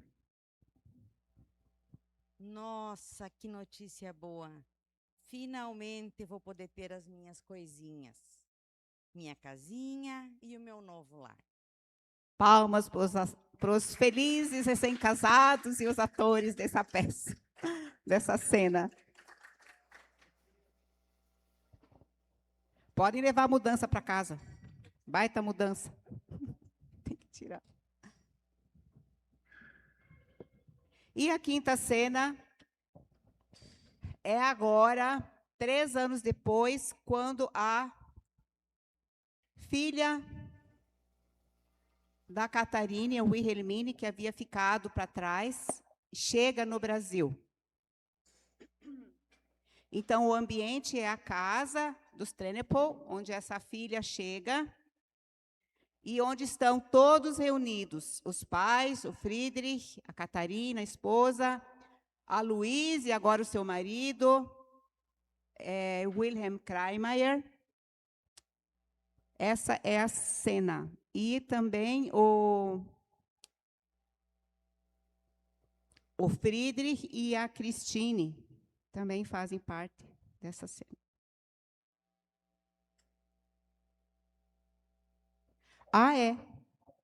Nossa, que notícia boa. Finalmente vou poder ter as minhas coisinhas. Minha casinha e o meu novo lar. Palmas para os felizes recém-casados e os atores dessa peça, dessa cena. Podem levar a mudança para casa. Baita mudança. Tem que tirar. E a quinta cena é agora, 3 anos depois, quando a filha da Catarina, a Wilhelmine, que havia ficado para trás, chega no Brasil. Então, o ambiente é a casa dos Trenepol, onde essa filha chega, e onde estão todos reunidos, os pais, o Friedrich, a Catarina, a esposa, a Luíse, e agora o seu marido, Wilhelm Kreimeier. Essa é a cena. E também o Friedrich e a Christine também fazem parte dessa cena. Ah, é.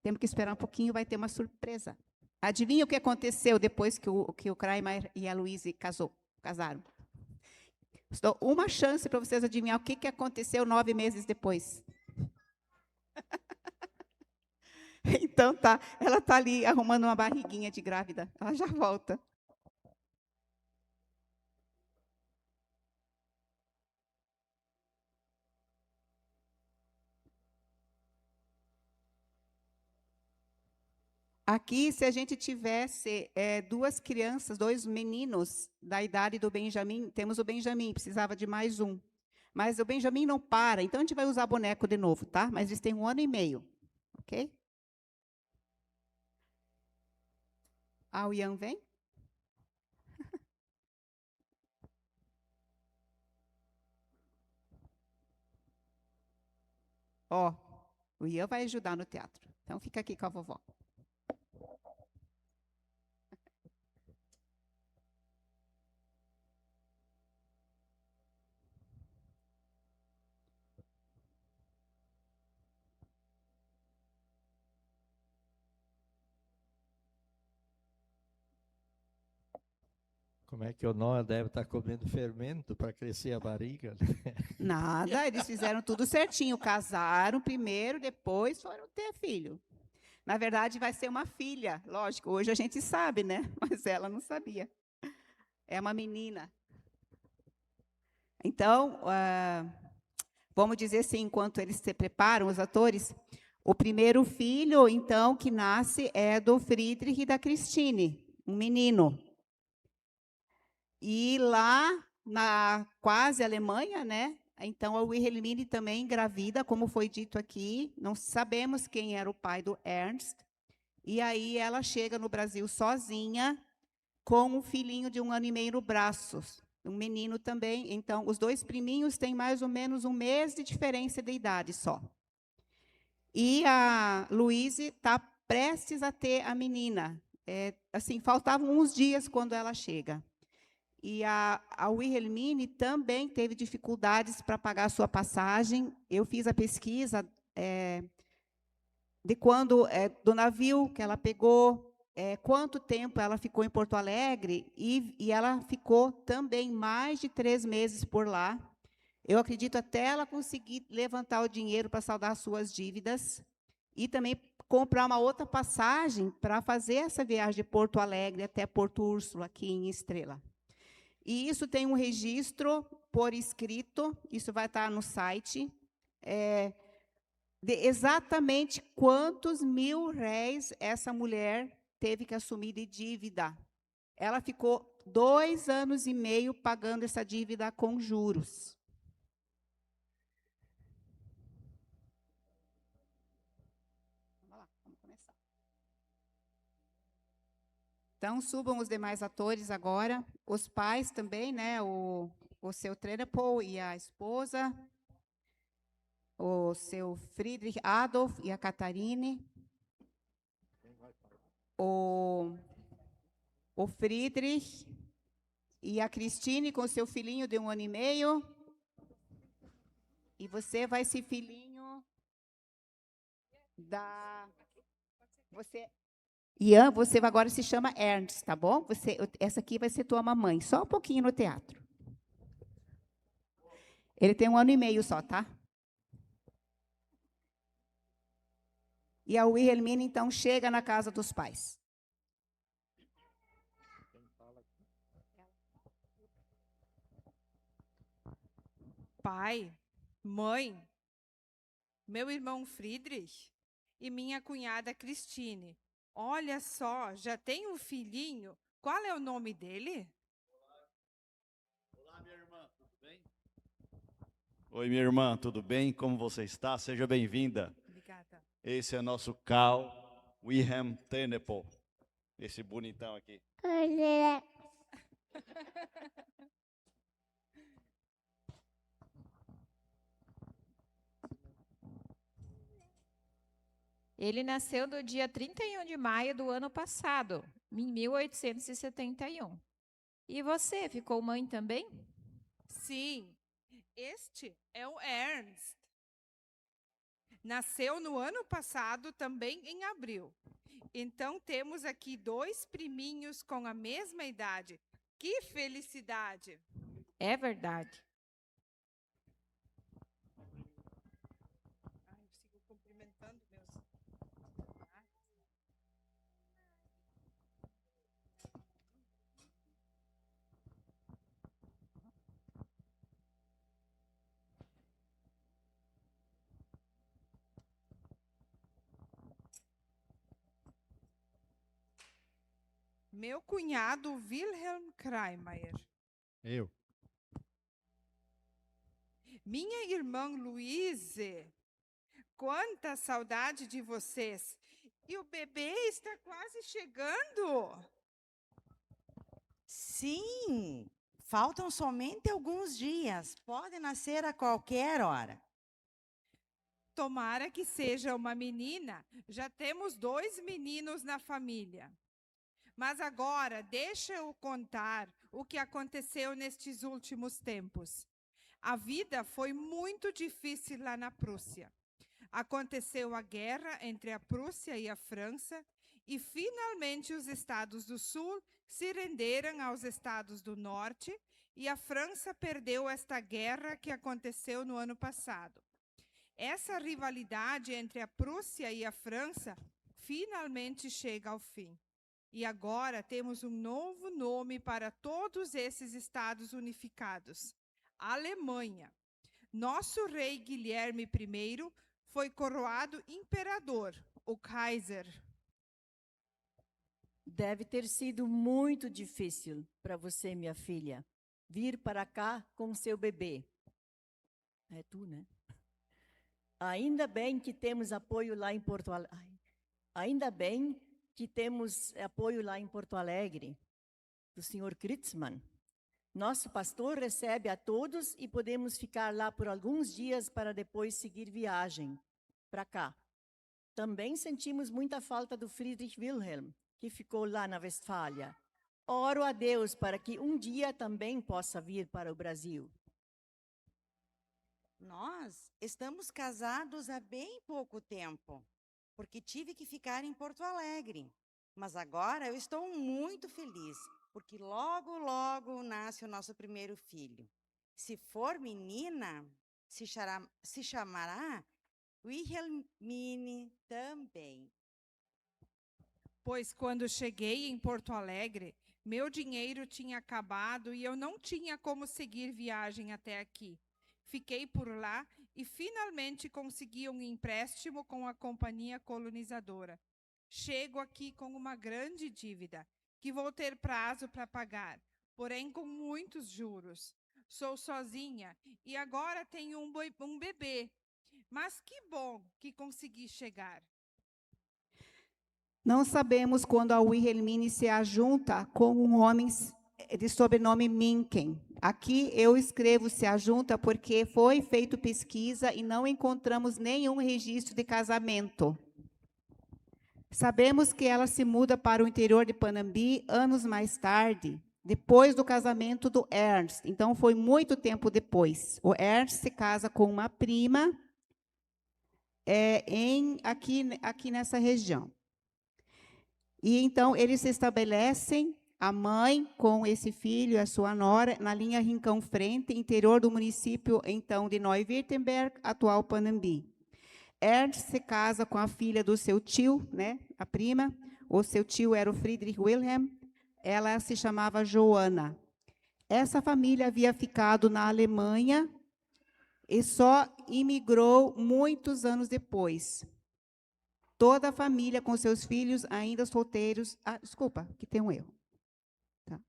Temos que esperar um pouquinho, vai ter uma surpresa. Adivinha o que aconteceu depois que o Kreimeier e a Luíse casaram? Dou uma chance para vocês adivinhar o que aconteceu 9 meses depois. Então tá, ela tá ali arrumando uma barriguinha de grávida. Ela já volta. Aqui, se a gente tivesse 2 crianças, 2 meninos da idade do Benjamin, temos o Benjamin, precisava de mais um. Mas o Benjamin não para, então a gente vai usar boneco de novo, tá? Mas eles têm 1 ano e meio, ok? Ah, o Ian vem? Ó, o Ian vai ajudar no teatro. Então, fica aqui com a vovó. Como é que o Noah deve estar comendo fermento para crescer a barriga? Nada, eles fizeram tudo certinho. Casaram primeiro, depois foram ter filho. Na verdade, vai ser uma filha, lógico. Hoje a gente sabe, né? Mas ela não sabia. É uma menina. Então, vamos dizer assim, enquanto eles se preparam, os atores, o primeiro filho, então, que nasce é do Friedrich e da Christine, um menino. E lá, na quase Alemanha, né? Então, a Wilhelmine também engravida, como foi dito aqui. Não sabemos quem era o pai do Ernst. E aí ela chega no Brasil sozinha, com um filhinho de 1 ano e meio no braço. Um menino também. Então, os 2 priminhos têm mais ou menos 1 mês de diferença de idade só. E a Luíse está prestes a ter a menina. Assim, faltavam uns dias quando ela chega. E a Wilhelmine também teve dificuldades para pagar a sua passagem. Eu fiz a pesquisa de quando, do navio que ela pegou, quanto tempo ela ficou em Porto Alegre, e ela ficou também mais de 3 meses por lá. Eu acredito até ela conseguir levantar o dinheiro para saldar suas dívidas e também comprar uma outra passagem para fazer essa viagem de Porto Alegre até Porto Úrsula, aqui em Estrela. E isso tem um registro por escrito, isso vai estar no site, de exatamente quantos mil-réis essa mulher teve que assumir de dívida. Ela ficou 2 anos e meio pagando essa dívida com juros. Vamos lá, vamos começar. Então, subam os demais atores agora. Os pais também, né? O seu Trenepol e a esposa. O seu Friedrich Adolf e a Catarine. O Friedrich e a Christine com seu filhinho de 1 ano e meio. E você vai ser filhinho da Ian, você agora se chama Ernst, tá bom? Essa aqui vai ser tua mamãe, só um pouquinho no teatro. Ele tem 1 ano e meio só, tá? E a Wilhelmina, então, chega na casa dos pais. Pai, mãe, meu irmão Friedrich e minha cunhada Christine. Olha só, já tem um filhinho. Qual é o nome dele? Olá, minha irmã, tudo bem? Oi, minha irmã, tudo bem? Como você está? Seja bem-vinda. Obrigada. Esse é nosso Carl Wilhelm Tennepoel, esse bonitão aqui. Ele nasceu no dia 31 de maio do ano passado, em 1871. E você, ficou mãe também? Sim, este é o Ernst. Nasceu no ano passado, também em abril. Então, temos aqui 2 priminhos com a mesma idade. Que felicidade! É verdade. Ai, eu sigo cumprimentando meus... Meu cunhado Wilhelm Kreimeyer. Eu. Minha irmã Luíse. Quanta saudade de vocês. E o bebê está quase chegando. Sim, faltam somente alguns dias. Pode nascer a qualquer hora. Tomara que seja uma menina. Já temos 2 meninos na família. Mas agora, deixa eu contar o que aconteceu nestes últimos tempos. A vida foi muito difícil lá na Prússia. Aconteceu a guerra entre a Prússia e a França e, finalmente, os estados do Sul se renderam aos estados do Norte e a França perdeu esta guerra que aconteceu no ano passado. Essa rivalidade entre a Prússia e a França finalmente chega ao fim. E agora temos um novo nome para todos esses estados unificados: Alemanha. Nosso rei Guilherme I foi coroado imperador, o Kaiser. Deve ter sido muito difícil para você, minha filha, vir para cá com seu bebê. É tu, né? Ainda bem que temos apoio lá em Porto Alegre. Ainda bem que temos apoio lá em Porto Alegre, do senhor Kritzmann. Nosso pastor recebe a todos e podemos ficar lá por alguns dias para depois seguir viagem para cá. Também sentimos muita falta do Friedrich Wilhelm, que ficou lá na Westfália. Oro a Deus para que um dia também possa vir para o Brasil. Nós estamos casados há bem pouco tempo, porque tive que ficar em Porto Alegre. Mas agora eu estou muito feliz, porque logo, logo nasce o nosso primeiro filho. Se for menina, se chamará Wilhelmine também. Pois quando cheguei em Porto Alegre, meu dinheiro tinha acabado e eu não tinha como seguir viagem até aqui. Fiquei por lá e finalmente consegui um empréstimo com a companhia colonizadora. Chego aqui com uma grande dívida, que vou ter prazo para pagar, porém com muitos juros. Sou sozinha e agora tenho um bebê. Mas que bom que consegui chegar. Não sabemos quando a Wilhelmine se ajunta com um homem de sobrenome Minken. Aqui eu escrevo se ajunta porque foi feita pesquisa e não encontramos nenhum registro de casamento. Sabemos que ela se muda para o interior de Panambi anos mais tarde, depois do casamento do Ernst. Então, foi muito tempo depois. O Ernst se casa com uma prima aqui nessa região. E então eles se estabelecem, a mãe com esse filho e a sua nora, na linha Rincão Frente, interior do município, então, de Neu-Württemberg, atual Panambi. Ernst se casa com a filha do seu tio, né, a prima. O seu tio era o Friedrich Wilhelm, ela se chamava Joana. Essa família havia ficado na Alemanha e só imigrou muitos anos depois. Toda a família com seus filhos ainda solteiros. Ah, desculpa, que tem um erro. Tá.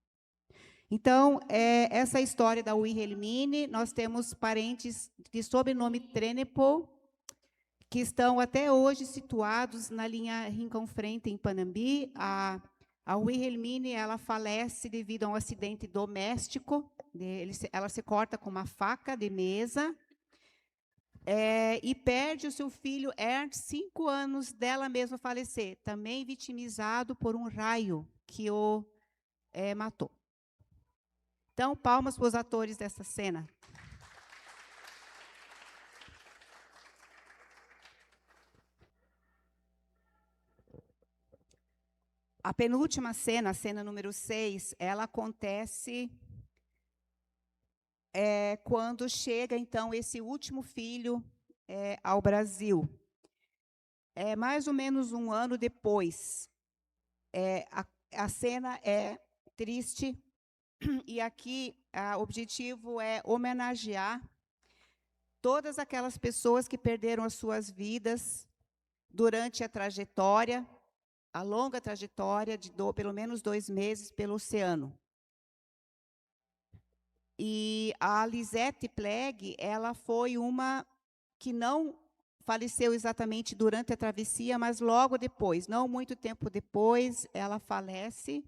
Então, essa história da Wilhelmine, nós temos parentes de sobrenome Trenepol, que estão até hoje situados na linha Rincão Frente, em Panambi. A Wilhelmine, ela falece devido a um acidente doméstico. Ela se corta com uma faca de mesa. E perde o seu filho Ernst, 5 anos dela mesma falecer, também vitimizado por um raio que o matou. Então, palmas para os atores dessa cena. A penúltima cena, a cena número 6, ela acontece quando chega, então, esse último filho ao Brasil. Mais ou menos um ano depois. A cena é triste, e aqui o objetivo é homenagear todas aquelas pessoas que perderam as suas vidas durante a trajetória, a longa trajetória de pelo menos 2 meses pelo oceano. E a Lisette Plegg, ela foi uma que não faleceu exatamente durante a travessia, mas logo depois, não muito tempo depois, ela falece.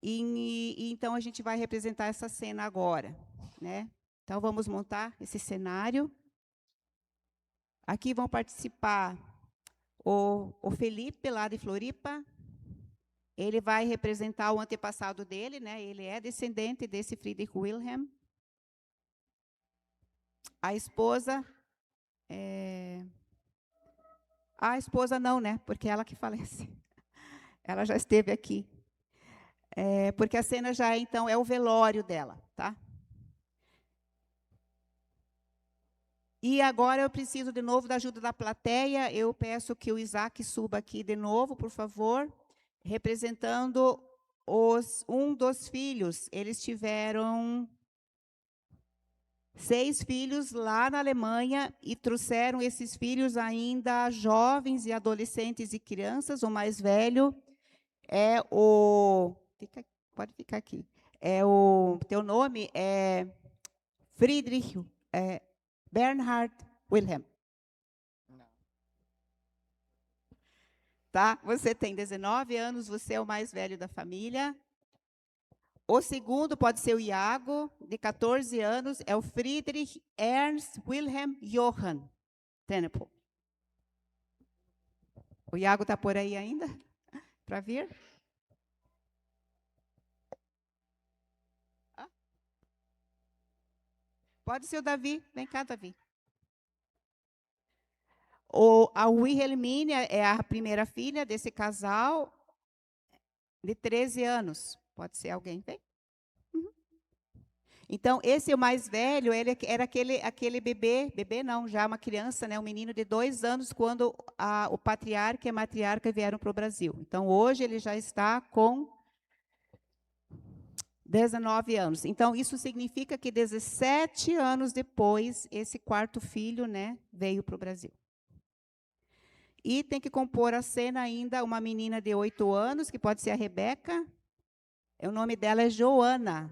E então a gente vai representar essa cena agora, né? Então vamos montar esse cenário. Aqui vão participar o Felipe, lá de Floripa. Ele vai representar o antepassado dele, né? Ele é descendente desse Friedrich Wilhelm. A esposa... A esposa não, né? Porque ela que falece. Ela já esteve aqui. Porque a cena já, então, é o velório dela, tá? E agora eu preciso, de novo, da ajuda da plateia. Eu peço que o Isaac suba aqui de novo, por favor, representando um dos filhos. Eles tiveram 6 filhos lá na Alemanha e trouxeram esses filhos ainda jovens e adolescentes e crianças. O mais velho é o... pode ficar aqui. Teu nome é Friedrich Bernhard Wilhelm. Tá? Você tem 19 anos, você é o mais velho da família. O segundo pode ser o Iago, de 14 anos, é o Friedrich Ernst Wilhelm Johann Trenepol. O Iago está por aí ainda? Para vir? Pode ser o Davi. Vem cá, Davi. A Wilhelmine é a primeira filha desse casal, de 13 anos. Pode ser alguém, vem? Uhum. Então, esse é o mais velho, ele era aquele bebê não, já uma criança, né, um menino de 2 anos, quando o patriarca e a matriarca vieram para o Brasil. Então, hoje ele já está com 19 anos. Então, isso significa que 17 anos depois, esse quarto filho, né, veio para o Brasil. E tem que compor a cena ainda uma menina de 8 anos, que pode ser a Rebeca. O nome dela é Joana.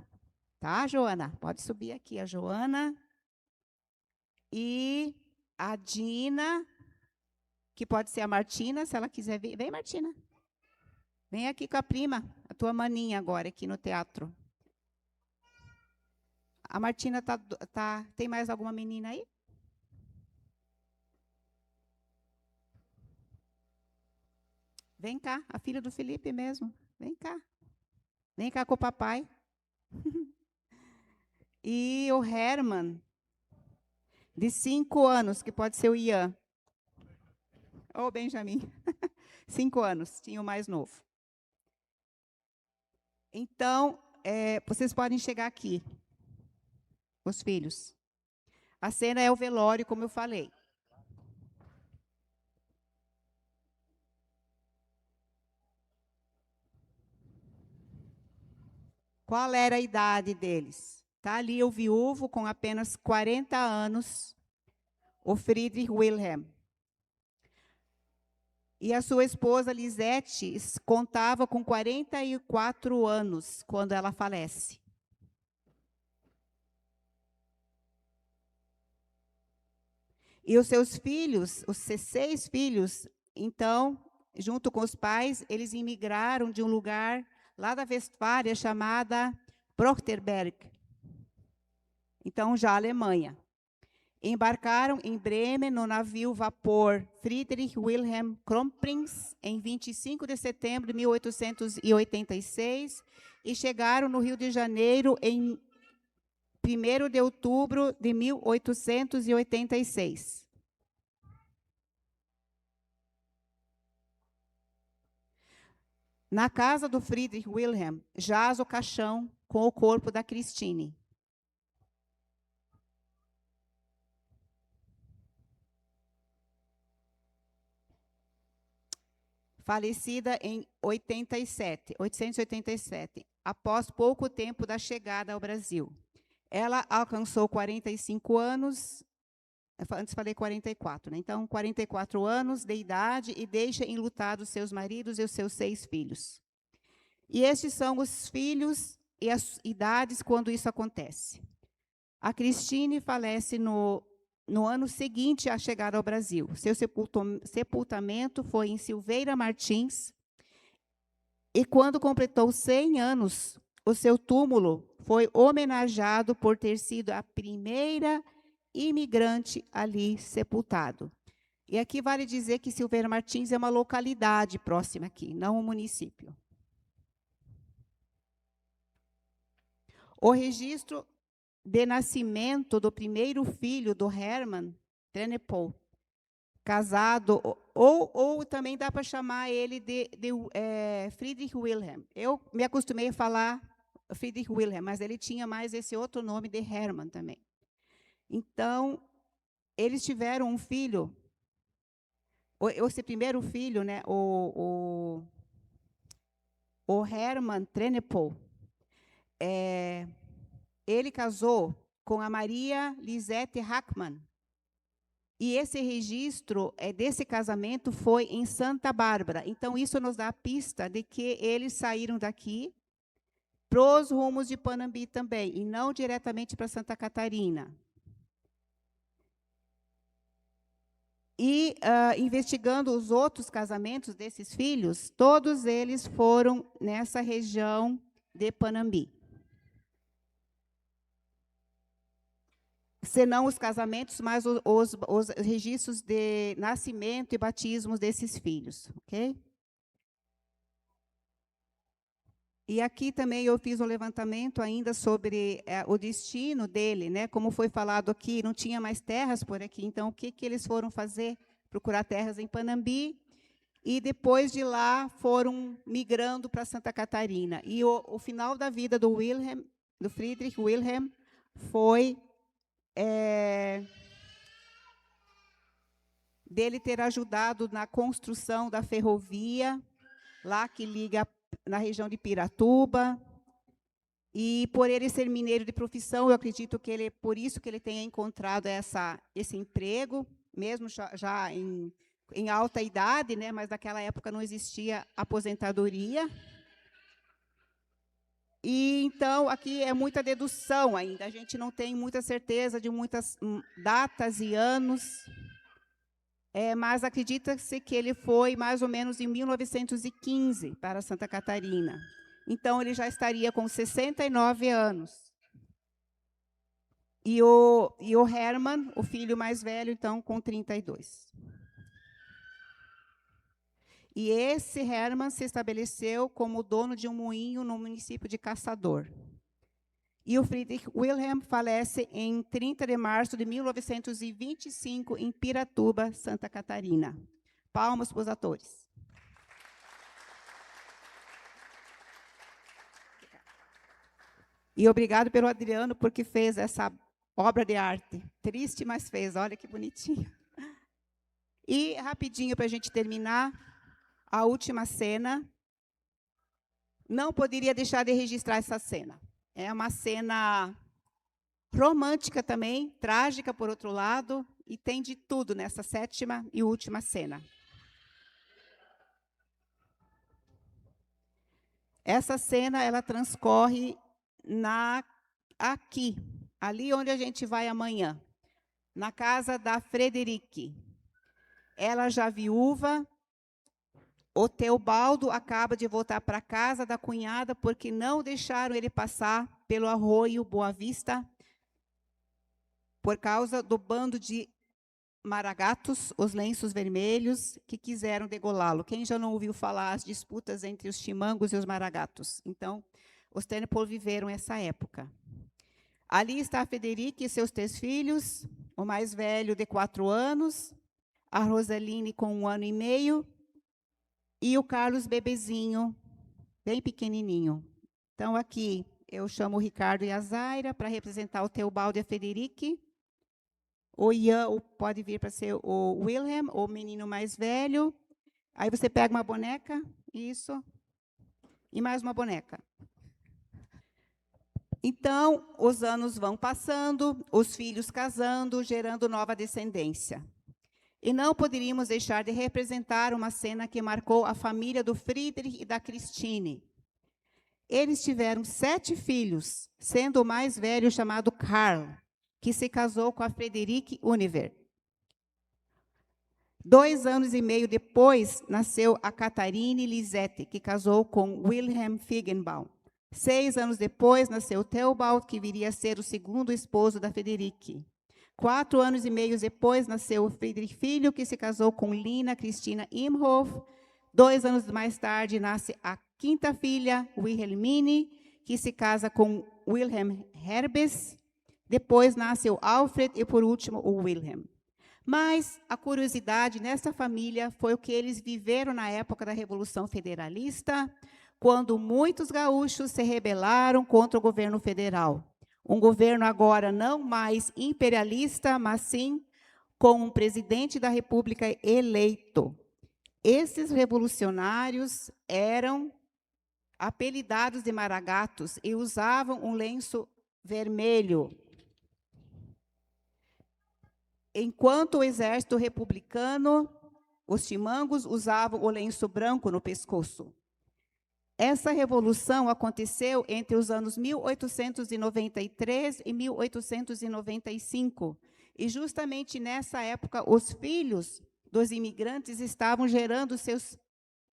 Tá, Joana? Pode subir aqui, a Joana. E a Dina, que pode ser a Martina, se ela quiser vir. Vem, Martina. Vem aqui com a prima, a tua maninha agora, aqui no teatro. A Martina tem mais alguma menina aí? Vem cá, a filha do Felipe mesmo. Vem cá. Vem cá com o papai. E o Herman, de 5 anos, que pode ser o Ian. Ô, Benjamin. 5 anos, tinha o mais novo. Então, vocês podem chegar aqui, os filhos. A cena é o velório, como eu falei. Qual era a idade deles? Está ali o viúvo com apenas 40 anos, o Friedrich Wilhelm. E a sua esposa, Lisette, contava com 44 anos quando ela falece. E os seus filhos, os 6 filhos, então, junto com os pais, eles imigraram de um lugar lá da Westfália chamada Procterberg. Então, já Alemanha. Embarcaram em Bremen no navio vapor Friedrich Wilhelm Kronprinz em 25 de setembro de 1886 e chegaram no Rio de Janeiro em 1º de outubro de 1886. Na casa do Friedrich Wilhelm jaz o caixão com o corpo da Christine. Falecida em 1887, após pouco tempo da chegada ao Brasil. Ela alcançou 45 anos, antes falei 44, né? Então, 44 anos de idade e deixa enlutados seus maridos e os seus 6 filhos. E estes são os filhos e as idades quando isso acontece. A Christine falece no ano seguinte à chegada ao Brasil. Seu sepultamento foi em Silveira Martins, e quando completou 100 anos, o seu túmulo foi homenageado por ter sido a primeira imigrante ali sepultado. E aqui vale dizer que Silveira Martins é uma localidade próxima aqui, não um município. O registro de nascimento do primeiro filho do Hermann Trenepol, casado, ou também dá para chamar ele de Friedrich Wilhelm. Eu me acostumei a falar Friedrich Wilhelm, mas ele tinha mais esse outro nome de Hermann também. Então, eles tiveram um filho, esse primeiro filho, né, o Hermann Trenepol, ele casou com a Maria Lisette Hackmann. E esse registro desse casamento foi em Santa Bárbara. Então, isso nos dá a pista de que eles saíram daqui para os rumos de Panambi também, e não diretamente para Santa Catarina. E, investigando os outros casamentos desses filhos, todos eles foram nessa região de Panambi. Senão os casamentos, mas os registros de nascimento e batismos desses filhos, ok? E aqui também eu fiz um levantamento ainda sobre o destino dele, né? Como foi falado aqui, não tinha mais terras por aqui, então o que eles foram fazer? Procurar terras em Panambi, e depois de lá foram migrando para Santa Catarina. E o final da vida do Friedrich Wilhelm foi dele ter ajudado na construção da ferrovia, lá que liga na região de Piratuba, e por ele ser mineiro de profissão, eu acredito que por isso que ele tenha encontrado esse emprego, mesmo já em alta idade, né, mas naquela época não existia aposentadoria. E, então, aqui é muita dedução ainda, a gente não tem muita certeza de muitas datas e anos, mas acredita-se que ele foi mais ou menos em 1915 para Santa Catarina. Então, ele já estaria com 69 anos. E o Hermann, o filho mais velho, então, com 32. E esse Hermann se estabeleceu como dono de um moinho no município de Caçador. E o Friedrich Wilhelm falece em 30 de março de 1925, em Piratuba, Santa Catarina. Palmas para os atores. E obrigado pelo Adriano, porque fez essa obra de arte. Triste, mas fez. Olha que bonitinho. E, rapidinho, para a gente terminar, a última cena. Não poderia deixar de registrar essa cena. É uma cena romântica também, trágica, por outro lado, e tem de tudo nessa sétima e última cena. Essa cena, ela transcorre aqui, ali onde a gente vai amanhã, na casa da Frederique. Ela já viúva, o Teobaldo acaba de voltar para a casa da cunhada porque não deixaram ele passar pelo arroio Boa Vista por causa do bando de maragatos, os lenços vermelhos, que quiseram degolá-lo. Quem já não ouviu falar as disputas entre os chimangos e os maragatos? Então, os Tennepol viveram essa época. Ali está a Federica e seus 3 filhos, o mais velho de 4 anos, a Rosaline com 1 ano e meio, e o Carlos bebezinho, bem pequenininho. Então, aqui, eu chamo o Ricardo e a Zaira para representar o Teobaldo e a Federique. O Ian pode vir para ser o Wilhelm, o menino mais velho. Aí você pega uma boneca, isso, e mais uma boneca. Então, os anos vão passando, os filhos casando, gerando nova descendência. E não poderíamos deixar de representar uma cena que marcou a família do Friedrich e da Christine. Eles tiveram 7 filhos, sendo o mais velho chamado Karl, que se casou com a Frederique Univer. 2 anos e meio depois, nasceu a Catarine Lisette, que casou com Wilhelm Feigenbaum. 6 anos depois, nasceu Theobald, que viria a ser o segundo esposo da Frederique. 4 anos e meio depois, nasceu o Friedrich Filho, que se casou com Lina Cristina Imhoff. 2 anos mais tarde, nasce a 5ª filha, Wilhelmine, que se casa com Wilhelm Herbes. Depois nasce o Alfred e, por último, o Wilhelm. Mas a curiosidade nessa família foi o que eles viveram na época da Revolução Federalista, quando muitos gaúchos se rebelaram contra o governo federal. Um governo agora não mais imperialista, mas sim com um presidente da República eleito. Esses revolucionários eram apelidados de maragatos e usavam um lenço vermelho, enquanto o exército republicano, os chimangos, usavam o lenço branco no pescoço. Essa revolução aconteceu entre os anos 1893 e 1895, e justamente nessa época os filhos dos imigrantes estavam gerando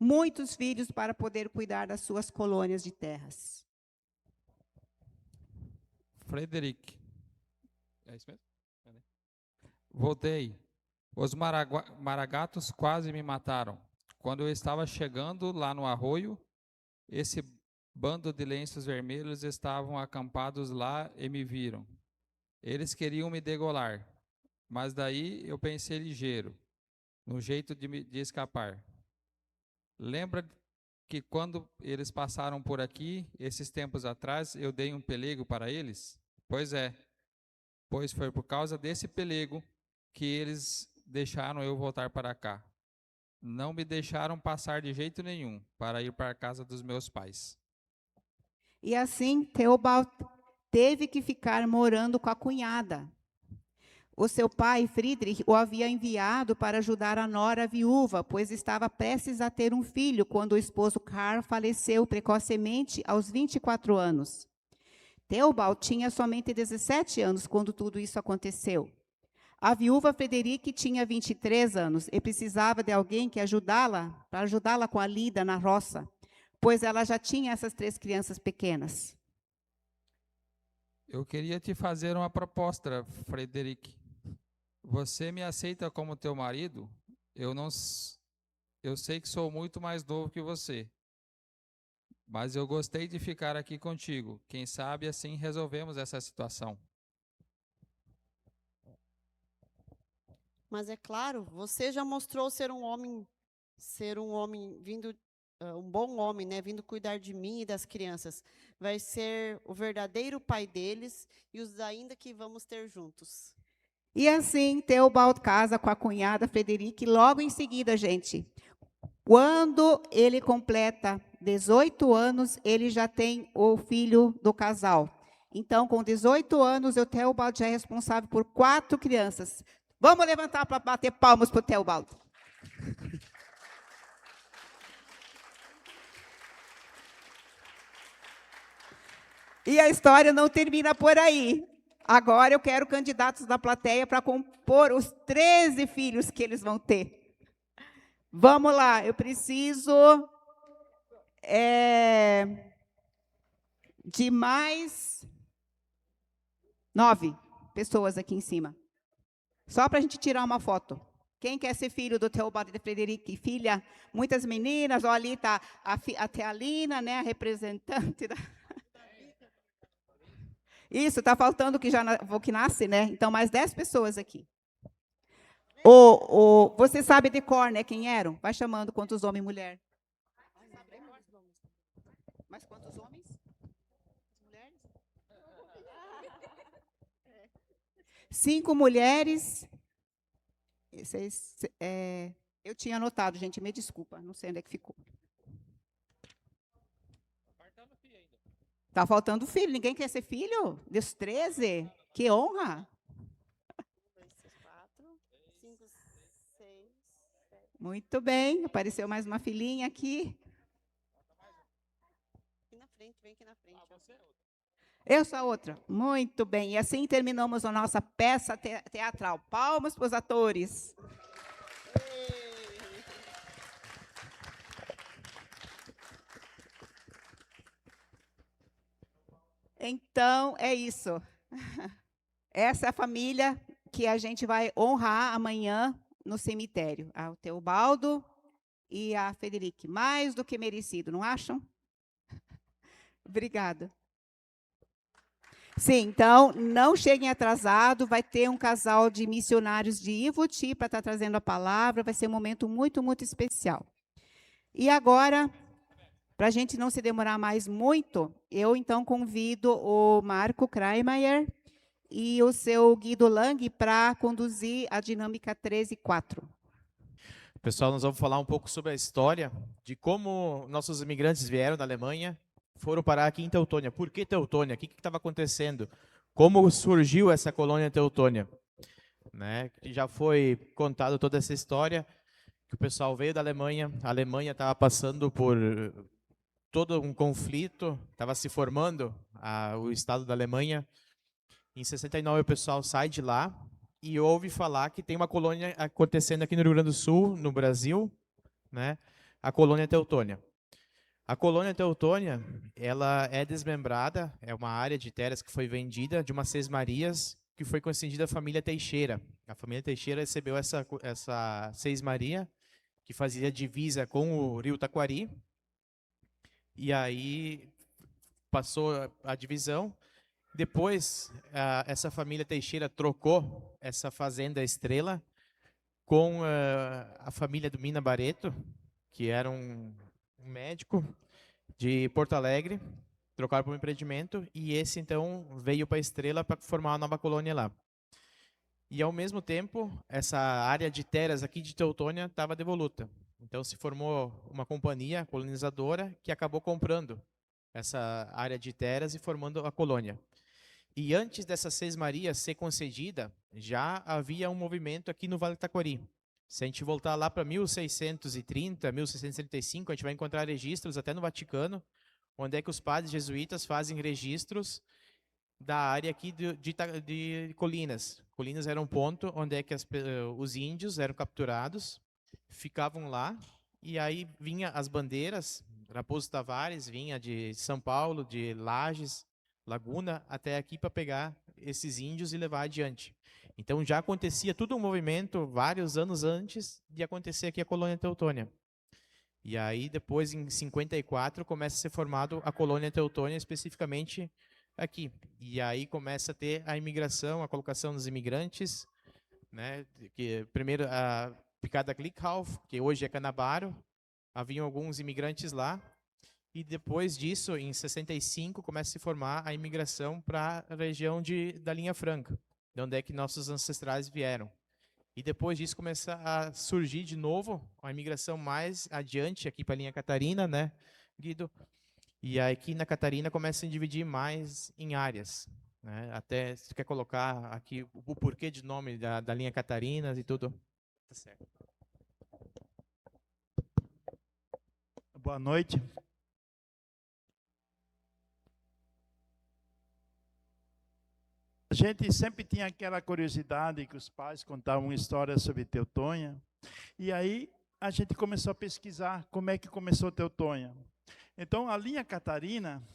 muitos filhos para poder cuidar das suas colônias de terras. Frederic. É isso mesmo? Voltei. Os maragatos quase me mataram. Quando eu estava chegando lá no arroio, esse bando de lenços vermelhos estavam acampados lá e me viram. Eles queriam me degolar, mas daí eu pensei ligeiro, no jeito de escapar. Lembra que quando eles passaram por aqui, esses tempos atrás, eu dei um pelego para eles? Pois é, pois foi por causa desse pelego que eles deixaram eu voltar para cá. Não me deixaram passar de jeito nenhum para ir para a casa dos meus pais. E assim, Theobald teve que ficar morando com a cunhada. O seu pai, Friedrich, o havia enviado para ajudar a nora viúva, pois estava prestes a ter um filho quando o esposo Karl faleceu precocemente aos 24 anos. Theobald tinha somente 17 anos quando tudo isso aconteceu. A viúva Frederique tinha 23 anos e precisava de alguém para ajudá-la com a lida na roça, pois ela já tinha essas 3 crianças pequenas. Eu queria te fazer uma proposta, Frederic. Você me aceita como teu marido? Eu sei que sou muito mais novo que você, mas eu gostei de ficar aqui contigo. Quem sabe assim resolvemos essa situação. Mas é claro, você já mostrou ser um homem vindo, um bom homem, né, vindo cuidar de mim e das crianças. Vai ser o verdadeiro pai deles e os ainda que vamos ter juntos. E assim, Teobaldo casa com a cunhada Frederica, e logo em seguida, gente, quando ele completa 18 anos, ele já tem o filho do casal. Então, com 18 anos, o Teobaldo já é responsável por 4 crianças. Vamos levantar para bater palmas para o Teobaldo. E a história não termina por aí. Agora eu quero candidatos da plateia para compor os 13 filhos que eles vão ter. Vamos lá, eu preciso de mais 9 pessoas aqui em cima. Só para a gente tirar uma foto. Quem quer ser filho do Teobaldo e da Frederica? Filha, muitas meninas, olha ali está a Tealina, né, a representante da... Isso, está faltando o que nasce, né? Então, mais 10 pessoas aqui. Você sabe de cor, né, quem eram? Vai chamando quantos homens e mulher. Mas quantos homens? Mulheres? 5 mulheres. Eu tinha anotado, gente, me desculpa, não sei onde é que ficou. Está faltando filho. Ninguém quer ser filho? Dos 13? Que honra! 1, 2, 3, 4, 5, 6, 7. Muito bem. Apareceu mais uma filhinha aqui. Aqui na frente, vem aqui na frente. Eu sou a outra. Muito bem. E assim terminamos a nossa peça teatral. Palmas para os atores. Então, é isso. Essa é a família que a gente vai honrar amanhã no cemitério. O Teobaldo e a Frederica. Mais do que merecido, não acham? Obrigada. Sim, então, não cheguem atrasado. Vai ter um casal de missionários de Ivoti para estar trazendo a palavra. Vai ser um momento muito, muito especial. E agora... Para a gente não se demorar mais muito, eu, então, convido o Marco Kreimeyer e o seu Guido Lang para conduzir a dinâmica 13.4. Pessoal, nós vamos falar um pouco sobre a história de como nossos imigrantes vieram da Alemanha, foram parar aqui em Teutônia. Por que Teutônia? O que estava acontecendo? Como surgiu essa colônia Teutônia? Né? Já foi contado toda essa história, que o pessoal veio da Alemanha, a Alemanha estava passando por... todo um conflito, estava se formando o Estado da Alemanha. Em 69, o pessoal sai de lá e ouve falar que tem uma colônia acontecendo aqui no Rio Grande do Sul, no Brasil, né? A colônia Teutônia. A colônia Teutônia, ela é desmembrada, é uma área de terras que foi vendida de uma sesmarias que foi concedida à família Teixeira. A família Teixeira recebeu essa sesmaria, que fazia divisa com o rio Taquari. E aí passou a divisão. Depois, essa família Teixeira trocou essa fazenda Estrela com a família do Mina Barreto, que era um médico de Porto Alegre. Trocaram por um empreendimento e esse, então, veio para a Estrela para formar uma nova colônia lá. E, ao mesmo tempo, essa área de terras aqui de Teutônia estava devoluta. Então, se formou uma companhia colonizadora que acabou comprando essa área de terras e formando a colônia. E antes dessa sesmaria ser concedida, já havia um movimento aqui no Vale do Taquari. Se a gente voltar lá para 1630, 1635, a gente vai encontrar registros até no Vaticano, onde é que os padres jesuítas fazem registros da área aqui de Colinas. Colinas era um ponto onde é que os índios eram capturados, ficavam lá, e aí vinha as bandeiras, Raposo Tavares vinha de São Paulo, de Lages, Laguna, até aqui para pegar esses índios e levar adiante. Então já acontecia todo um movimento vários anos antes de acontecer aqui a colônia Teutônia. E aí depois, em 54, começa a ser formado a colônia Teutônia, especificamente aqui. E aí começa a ter a imigração, a colocação dos imigrantes né? Que primeiro a Picada Klickhoff, que hoje é Canabaro, haviam alguns imigrantes lá, e depois disso, em 65, começa a se formar a imigração para a região da Linha Franca, de onde é que nossos ancestrais vieram. E depois disso começa a surgir de novo a imigração mais adiante aqui para a Linha Catarina, né, Guido? E aqui na Catarina começa a dividir mais em áreas, né? Até se quer colocar aqui o porquê de nome da Linha Catarina e tudo. Tá certo. Boa noite. A gente sempre tinha aquela curiosidade que os pais contavam histórias sobre Teutônia. E aí a gente começou a pesquisar como é que começou Teutônia. Então, a Linha Catarina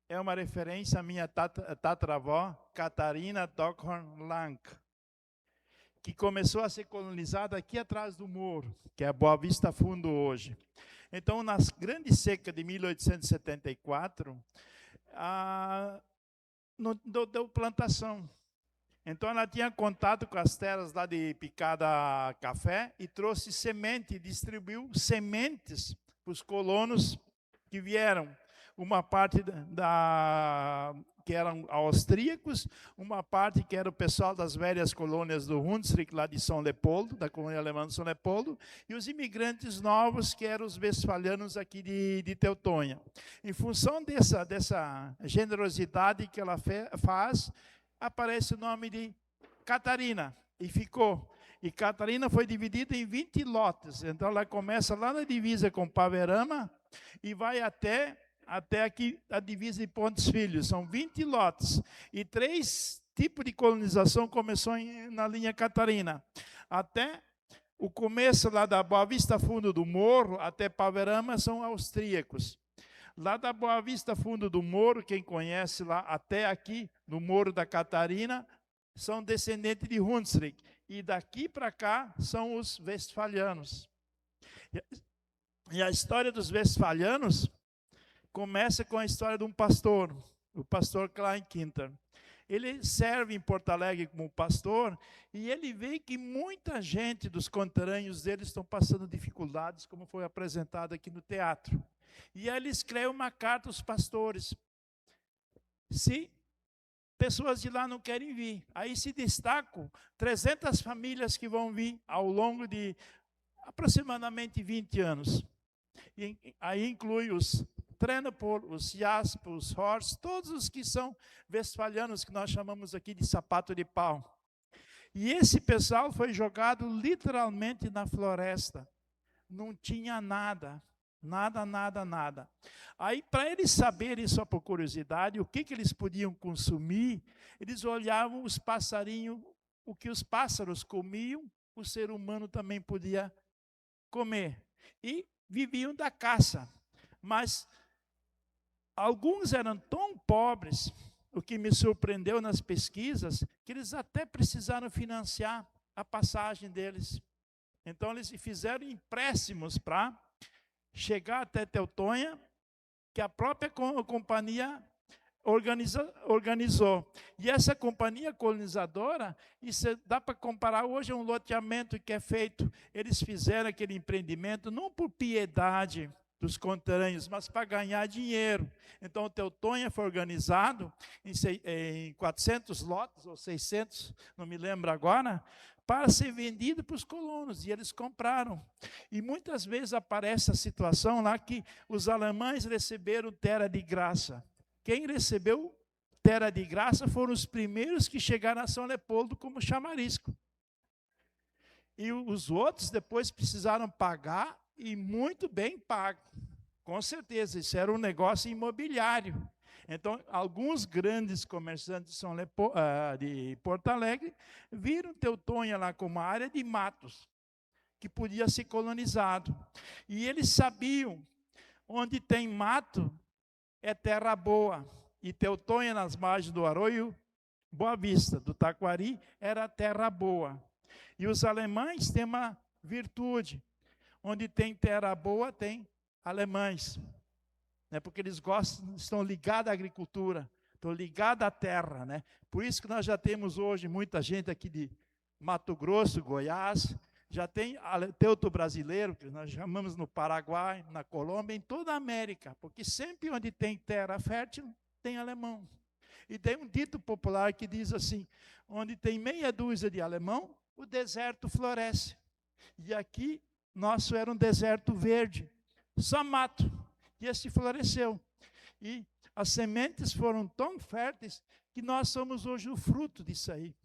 é uma referência à minha tataravó, Catarina Dockhorn Lang, que começou a ser colonizada aqui atrás do muro, que é a Boa Vista Fundo hoje. Então, na grande seca de 1874, deu plantação. Então, ela tinha contato com as terras lá de Picada Café e trouxe semente, distribuiu sementes para os colonos que vieram. Uma parte que eram austríacos, uma parte que era o pessoal das velhas colônias do Hunsrück, lá de São Leopoldo, da colônia alemã de São Leopoldo, e os imigrantes novos, que eram os westfalianos aqui de Teutônia. Em função dessa generosidade que ela faz, aparece o nome de Catarina, e ficou. E Catarina foi dividida em 20 lotes. Então, ela começa lá na divisa com Paverama e vai até aqui a divisa de Pontes Filhos. São 20 lotes. E 3 tipos de colonização começou na Linha Catarina. Até o começo lá da Boa Vista Fundo do Morro, até Paverama, são austríacos. Lá da Boa Vista Fundo do Morro, quem conhece lá, até aqui, no Morro da Catarina, são descendentes de Hunsrück. E daqui para cá são os westfalianos. E a história dos westfalianos começa com a história de um pastor, o pastor Klein Kinter. Ele serve em Porto Alegre como pastor e ele vê que muita gente dos conterrâneos dele estão passando dificuldades, como foi apresentado aqui no teatro. E aí ele escreve uma carta aos pastores. Se pessoas de lá não querem vir, aí se destacam 300 famílias que vão vir ao longo de aproximadamente 20 anos. E aí inclui os Trenepol, os Jasp, os Horst, todos os que são westfalianos, que nós chamamos aqui de sapato de pau. E esse pessoal foi jogado literalmente na floresta. Não tinha nada. Nada. Aí, para eles saberem, só por curiosidade, o que eles podiam consumir, eles olhavam os passarinhos, o que os pássaros comiam, o ser humano também podia comer. E viviam da caça. Mas alguns eram tão pobres, o que me surpreendeu nas pesquisas, que eles até precisaram financiar a passagem deles. Então, eles fizeram empréstimos para chegar até Teutônia, que a própria companhia organizou. E essa companhia colonizadora, isso dá para comparar hoje a um loteamento que é feito. Eles fizeram aquele empreendimento não por piedade dos conterrâneos, mas para ganhar dinheiro. Então, o Teutônia foi organizado em 400 lotes, ou 600, não me lembro agora, para ser vendido para os colonos, e eles compraram. E muitas vezes aparece a situação lá que os alemães receberam terra de graça. Quem recebeu terra de graça foram os primeiros que chegaram a São Leopoldo como chamarisco. E os outros depois precisaram pagar, e muito bem pago. Com certeza, isso era um negócio imobiliário. Então, alguns grandes comerciantes de Porto Alegre viram Teutônia lá como uma área de matos, que podia ser colonizado. E eles sabiam, onde tem mato, é terra boa. E Teutônia, nas margens do Arroio Boa Vista, do Taquari, era terra boa. E os alemães têm uma virtude. Onde tem terra boa, tem alemães. Né? Porque eles gostam, estão ligados à agricultura, estão ligados à terra. Né? Por isso que nós já temos hoje muita gente aqui Mato Grosso, Goiás, já tem teuto brasileiro, que nós chamamos no Paraguai, na Colômbia, em toda a América, porque sempre onde tem terra fértil, tem alemão. E tem um dito popular que diz assim, onde tem meia dúzia de alemão, o deserto floresce. E aqui, nosso era um deserto verde, só mato, e esse floresceu. E as sementes foram tão férteis que nós somos hoje o fruto disso aí.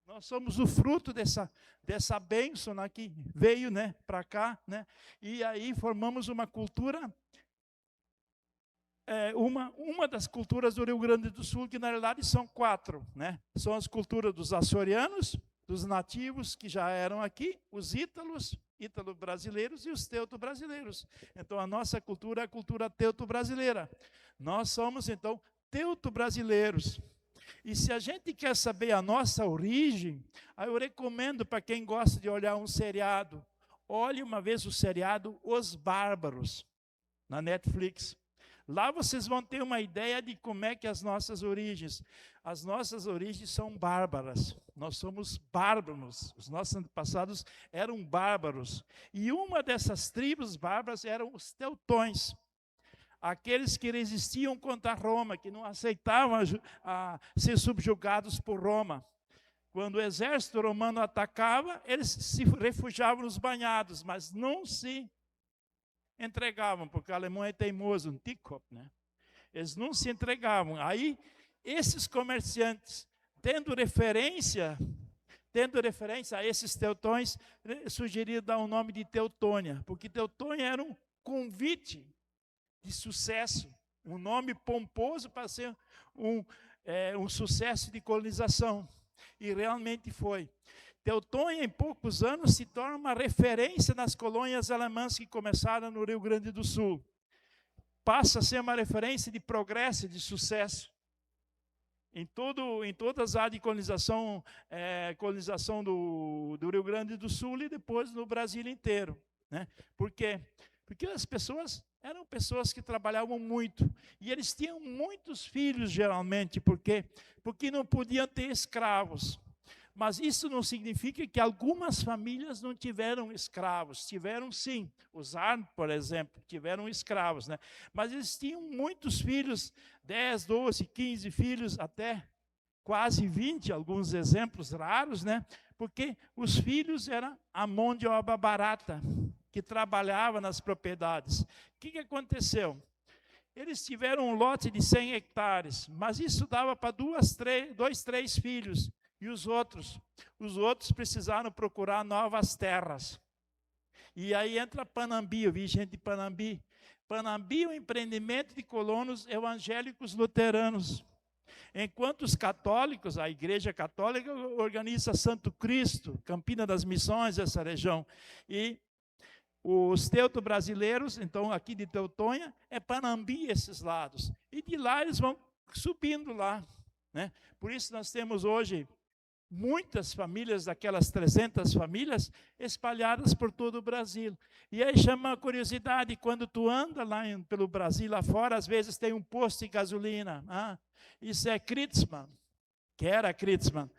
Nós somos o fruto dessa bênção, né, que veio, né, para cá, né, e aí formamos uma cultura, uma das culturas do Rio Grande do Sul, que na realidade são 4, né? São as culturas dos açorianos, dos nativos que já eram aqui, os ítalo-brasileiros e os teuto-brasileiros. Então, a nossa cultura é a cultura teuto-brasileira. Nós somos, então, teuto-brasileiros. E se a gente quer saber a nossa origem, aí eu recomendo para quem gosta de olhar um seriado, olhe uma vez o seriado Os Bárbaros, na Netflix. Lá vocês vão ter uma ideia de como é que as nossas origens são bárbaras. Nós somos bárbaros, os nossos antepassados eram bárbaros. E uma dessas tribos bárbaras eram os teutões, aqueles que resistiam contra Roma, que não aceitavam ser subjugados por Roma. Quando o exército romano atacava, eles se refugiavam nos banhados, mas não se entregavam, porque o alemão é teimoso, um Dickkopf, né? Eles não se entregavam. Aí, esses comerciantes, tendo referência a esses teutões, sugeriram dar o nome de Teutônia, porque Teutônia era um convite de sucesso, um nome pomposo para ser um sucesso de colonização. E realmente foi. Teutônia, em poucos anos, se torna uma referência nas colônias alemãs que começaram no Rio Grande do Sul. Passa a ser uma referência de progresso e de sucesso. Em todas as áreas de colonização do Rio Grande do Sul e depois no Brasil inteiro, né? Por quê? Porque as pessoas eram pessoas que trabalhavam muito. E eles tinham muitos filhos, geralmente. Por quê? Porque não podiam ter escravos. Mas isso não significa que algumas famílias não tiveram escravos. Tiveram sim. Os Arn, por exemplo, tiveram escravos, né? Mas eles tinham muitos filhos, 10, 12, 15 filhos, até quase 20, alguns exemplos raros, né? Porque os filhos eram a mão de obra barata, que trabalhava nas propriedades. O que aconteceu? Eles tiveram um lote de 100 hectares, mas isso dava para 2, 3 filhos. E os outros precisaram procurar novas terras. E aí entra Panambi, eu vi gente de Panambi. Panambi é um empreendimento de colonos evangélicos luteranos. Enquanto os católicos, a Igreja Católica organiza Santo Cristo, Campina das Missões, essa região. E os teuto-brasileiros, então aqui de Teutônia, é Panambi esses lados. E de lá eles vão subindo lá, né? Por isso nós temos hoje muitas famílias, daquelas 300 famílias, espalhadas por todo o Brasil. E aí chama a curiosidade, quando tu anda lá pelo Brasil, lá fora, às vezes tem um posto de gasolina. Isso é Kritzmann, que era Kritzmann.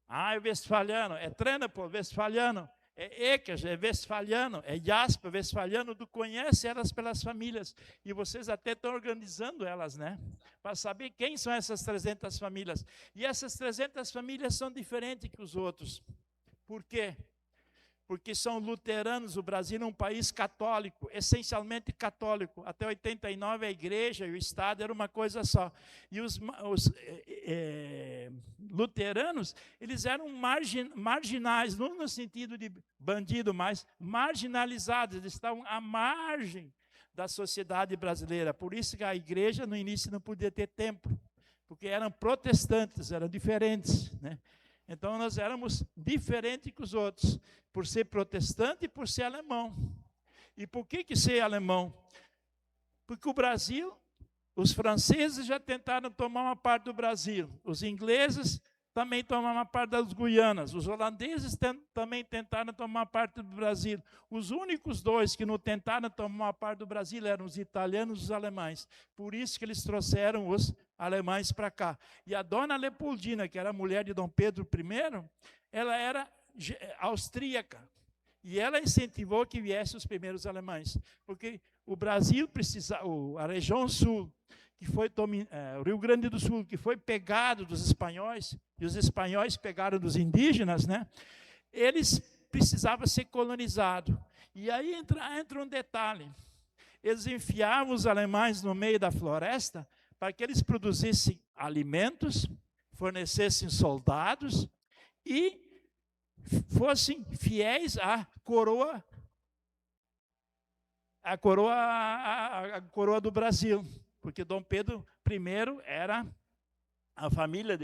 É Westfaliano, é Trennepol, Westfaliano, é Ekers, é Westfaliano, é Jasper, Westfaliano. Tu conhece elas pelas famílias. E vocês até estão organizando elas, né? Para saber quem são essas 300 famílias. E essas 300 famílias são diferentes que os outros. Por quê? Porque são luteranos. O Brasil é um país católico, essencialmente católico. Até 89 a igreja e o Estado era uma coisa só. E os luteranos, eles eram marginais, não no sentido de bandido, mas marginalizados. Eles estavam à margem da sociedade brasileira. Por isso que a igreja, no início, não podia ter templo, porque eram protestantes, eram diferentes, né? Então, nós éramos diferentes que os outros, por ser protestante e por ser alemão. E por que ser alemão? Porque o Brasil, os franceses já tentaram tomar uma parte do Brasil, os ingleses também tomaram uma parte das Guianas, os holandeses também tentaram tomar parte do Brasil. Os únicos dois que não tentaram tomar uma parte do Brasil eram os italianos e os alemães. Por isso que eles trouxeram os alemães para cá. E a dona Leopoldina, que era a mulher de Dom Pedro I, ela era austríaca. E ela incentivou que viessem os primeiros alemães, porque o Brasil precisava, a região sul, que foi o Rio Grande do Sul, que foi pegado dos espanhóis, e os espanhóis pegaram dos indígenas, né? Eles precisavam ser colonizados. E aí entra um detalhe. Eles enfiavam os alemães no meio da floresta para que eles produzissem alimentos, fornecessem soldados e fossem fiéis à coroa, a coroa do Brasil, porque Dom Pedro I era a família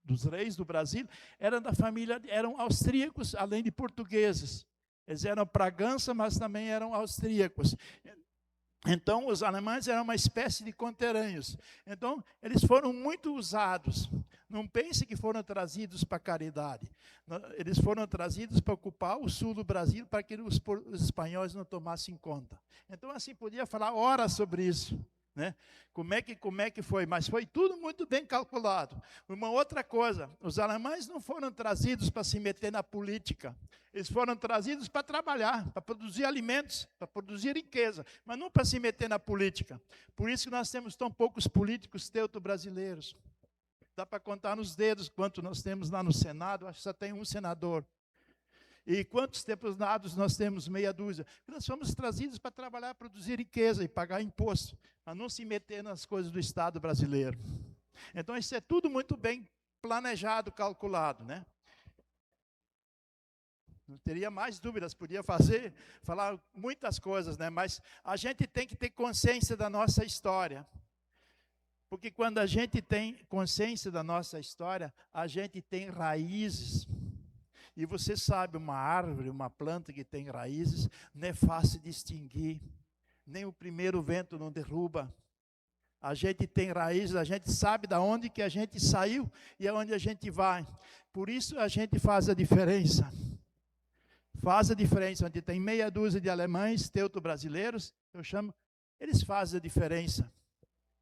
dos reis do Brasil, eram austríacos, além de portugueses. Eles eram Bragança, mas também eram austríacos. Então, os alemães eram uma espécie de conterrâneos. Então, eles foram muito usados. Não pense que foram trazidos para caridade. Eles foram trazidos para ocupar o sul do Brasil, para que os espanhóis não tomassem conta. Então, assim, podia falar horas sobre isso, né? Como é que foi? Mas foi tudo muito bem calculado. Uma outra coisa, os alemães não foram trazidos para se meter na política. Eles foram trazidos para trabalhar, para produzir alimentos, para produzir riqueza, mas não para se meter na política. Por isso que nós temos tão poucos políticos teuto-brasileiros. Dá para contar nos dedos quanto nós temos lá no Senado, acho que só tem um senador. E quantos deputados nós temos? Meia dúzia. Nós fomos trazidos para trabalhar, produzir riqueza e pagar imposto, para não se meter nas coisas do Estado brasileiro. Então, isso é tudo muito bem planejado, calculado, né? Não teria mais dúvidas, podia falar muitas coisas, né? Mas a gente tem que ter consciência da nossa história. Porque quando a gente tem consciência da nossa história, a gente tem raízes. E você sabe, uma árvore, uma planta que tem raízes, não é fácil de extinguir. Nem o primeiro vento não derruba. A gente tem raízes, a gente sabe de onde que a gente saiu e aonde a gente vai. Por isso a gente faz a diferença. Faz a diferença. Onde tem meia dúzia de alemães, teuto-brasileiros, eu chamo, eles fazem a diferença.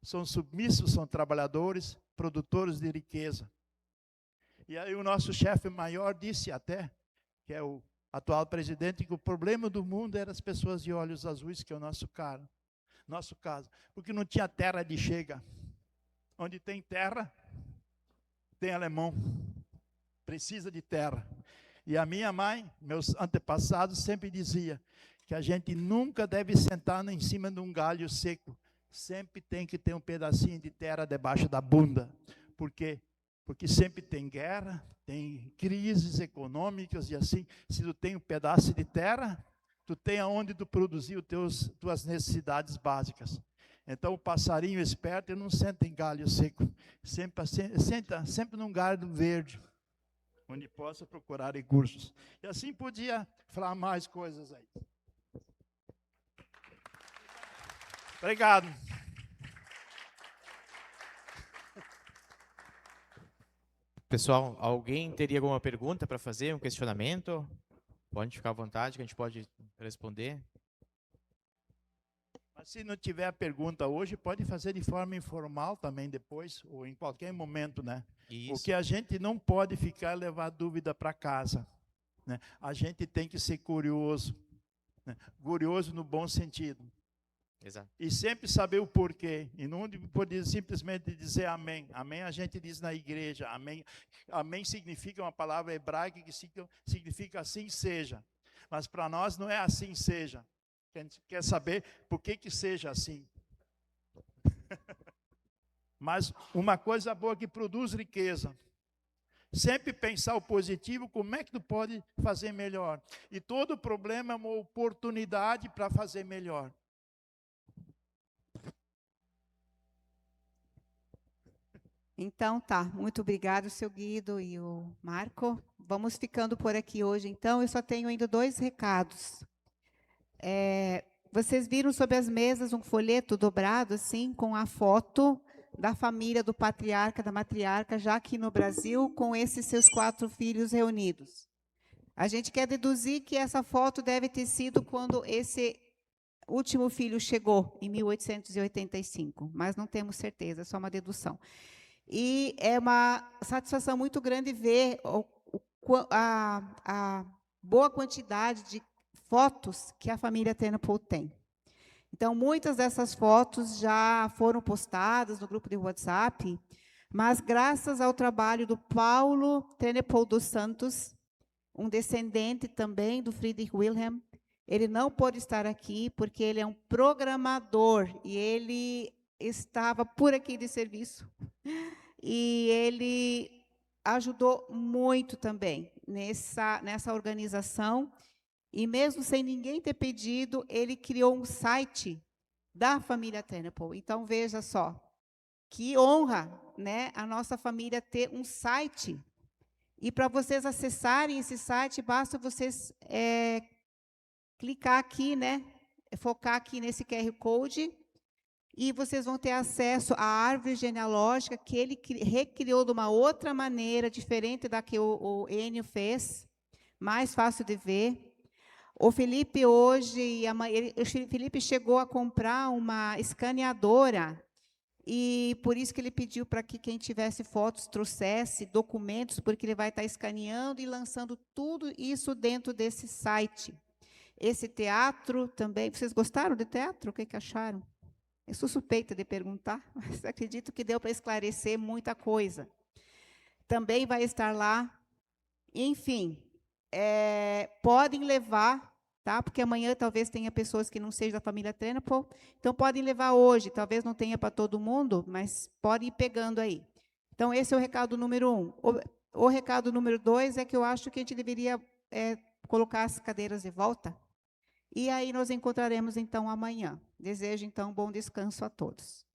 São submissos, são trabalhadores, produtores de riqueza. E aí o nosso chefe maior disse até, que é o atual presidente, que o problema do mundo era as pessoas de olhos azuis, que é o nosso caso. Porque não tinha terra de chega. Onde tem terra, tem alemão. Precisa de terra. E a minha mãe, meus antepassados, sempre dizia que a gente nunca deve sentar em cima de um galho seco. Sempre tem que ter um pedacinho de terra debaixo da bunda. Por quê? Porque sempre tem guerra, tem crises econômicas e assim. Se tu tem um pedaço de terra, tu tem aonde tu produzir tuas necessidades básicas. Então o passarinho esperto não senta em galho seco. Senta sempre num galho verde, onde possa procurar recursos. E assim podia falar mais coisas aí. Obrigado. Pessoal, alguém teria alguma pergunta para fazer, um questionamento? Pode ficar à vontade, que a gente pode responder. Mas se não tiver pergunta hoje, pode fazer de forma informal também depois, ou em qualquer momento, né? Isso. O que a gente não pode ficar é levar dúvida para casa, né? A gente tem que ser curioso, né? Curioso no bom sentido. Exato. E sempre saber o porquê. E não poder simplesmente dizer amém. Amém a gente diz na igreja. Amém. Amém significa uma palavra hebraica que significa assim seja. Mas para nós não é assim seja. A gente quer saber por que seja assim. Mas uma coisa boa que produz riqueza. Sempre pensar o positivo, como é que tu pode fazer melhor. E todo problema é uma oportunidade para fazer melhor. Então, tá. Muito obrigado, seu Guido e o Marco. Vamos ficando por aqui hoje, então. Eu só tenho ainda 2 recados. Vocês viram sobre as mesas um folheto dobrado, assim, com a foto da família do patriarca, da matriarca, já aqui no Brasil, com esses seus 4 filhos reunidos. A gente quer deduzir que essa foto deve ter sido quando esse último filho chegou, em 1885, mas não temos certeza, é só uma dedução. E é uma satisfação muito grande ver a boa quantidade de fotos que a família Tennepool tem. Então, muitas dessas fotos já foram postadas no grupo de WhatsApp, mas graças ao trabalho do Paulo Tennepool dos Santos, um descendente também do Friedrich Wilhelm, ele não pôde estar aqui porque ele é um programador e ele estava por aqui de serviço. E ele ajudou muito também nessa organização. E mesmo sem ninguém ter pedido, ele criou um site da família Tennepool. Então, veja só, que honra, né, a nossa família ter um site. E para vocês acessarem esse site, basta vocês clicar aqui, né, focar aqui nesse QR Code, e vocês vão ter acesso à árvore genealógica que ele recriou de uma outra maneira, diferente da que o Enio fez, mais fácil de ver. O Felipe hoje, o Felipe chegou a comprar uma escaneadora, e por isso que ele pediu para que quem tivesse fotos trouxesse documentos, porque ele vai estar escaneando e lançando tudo isso dentro desse site. Esse teatro também, vocês gostaram do teatro? O que acharam? Eu sou suspeita de perguntar, mas acredito que deu para esclarecer muita coisa. Também vai estar lá. Enfim, podem levar, tá? Porque amanhã talvez tenha pessoas que não sejam da família Tennepool, então podem levar hoje, talvez não tenha para todo mundo, mas podem ir pegando aí. Então, esse é o recado número 1. O recado número 2 é que eu acho que a gente deveria colocar as cadeiras de volta, e aí nós encontraremos, então, amanhã. Desejo, então, bom descanso a todos.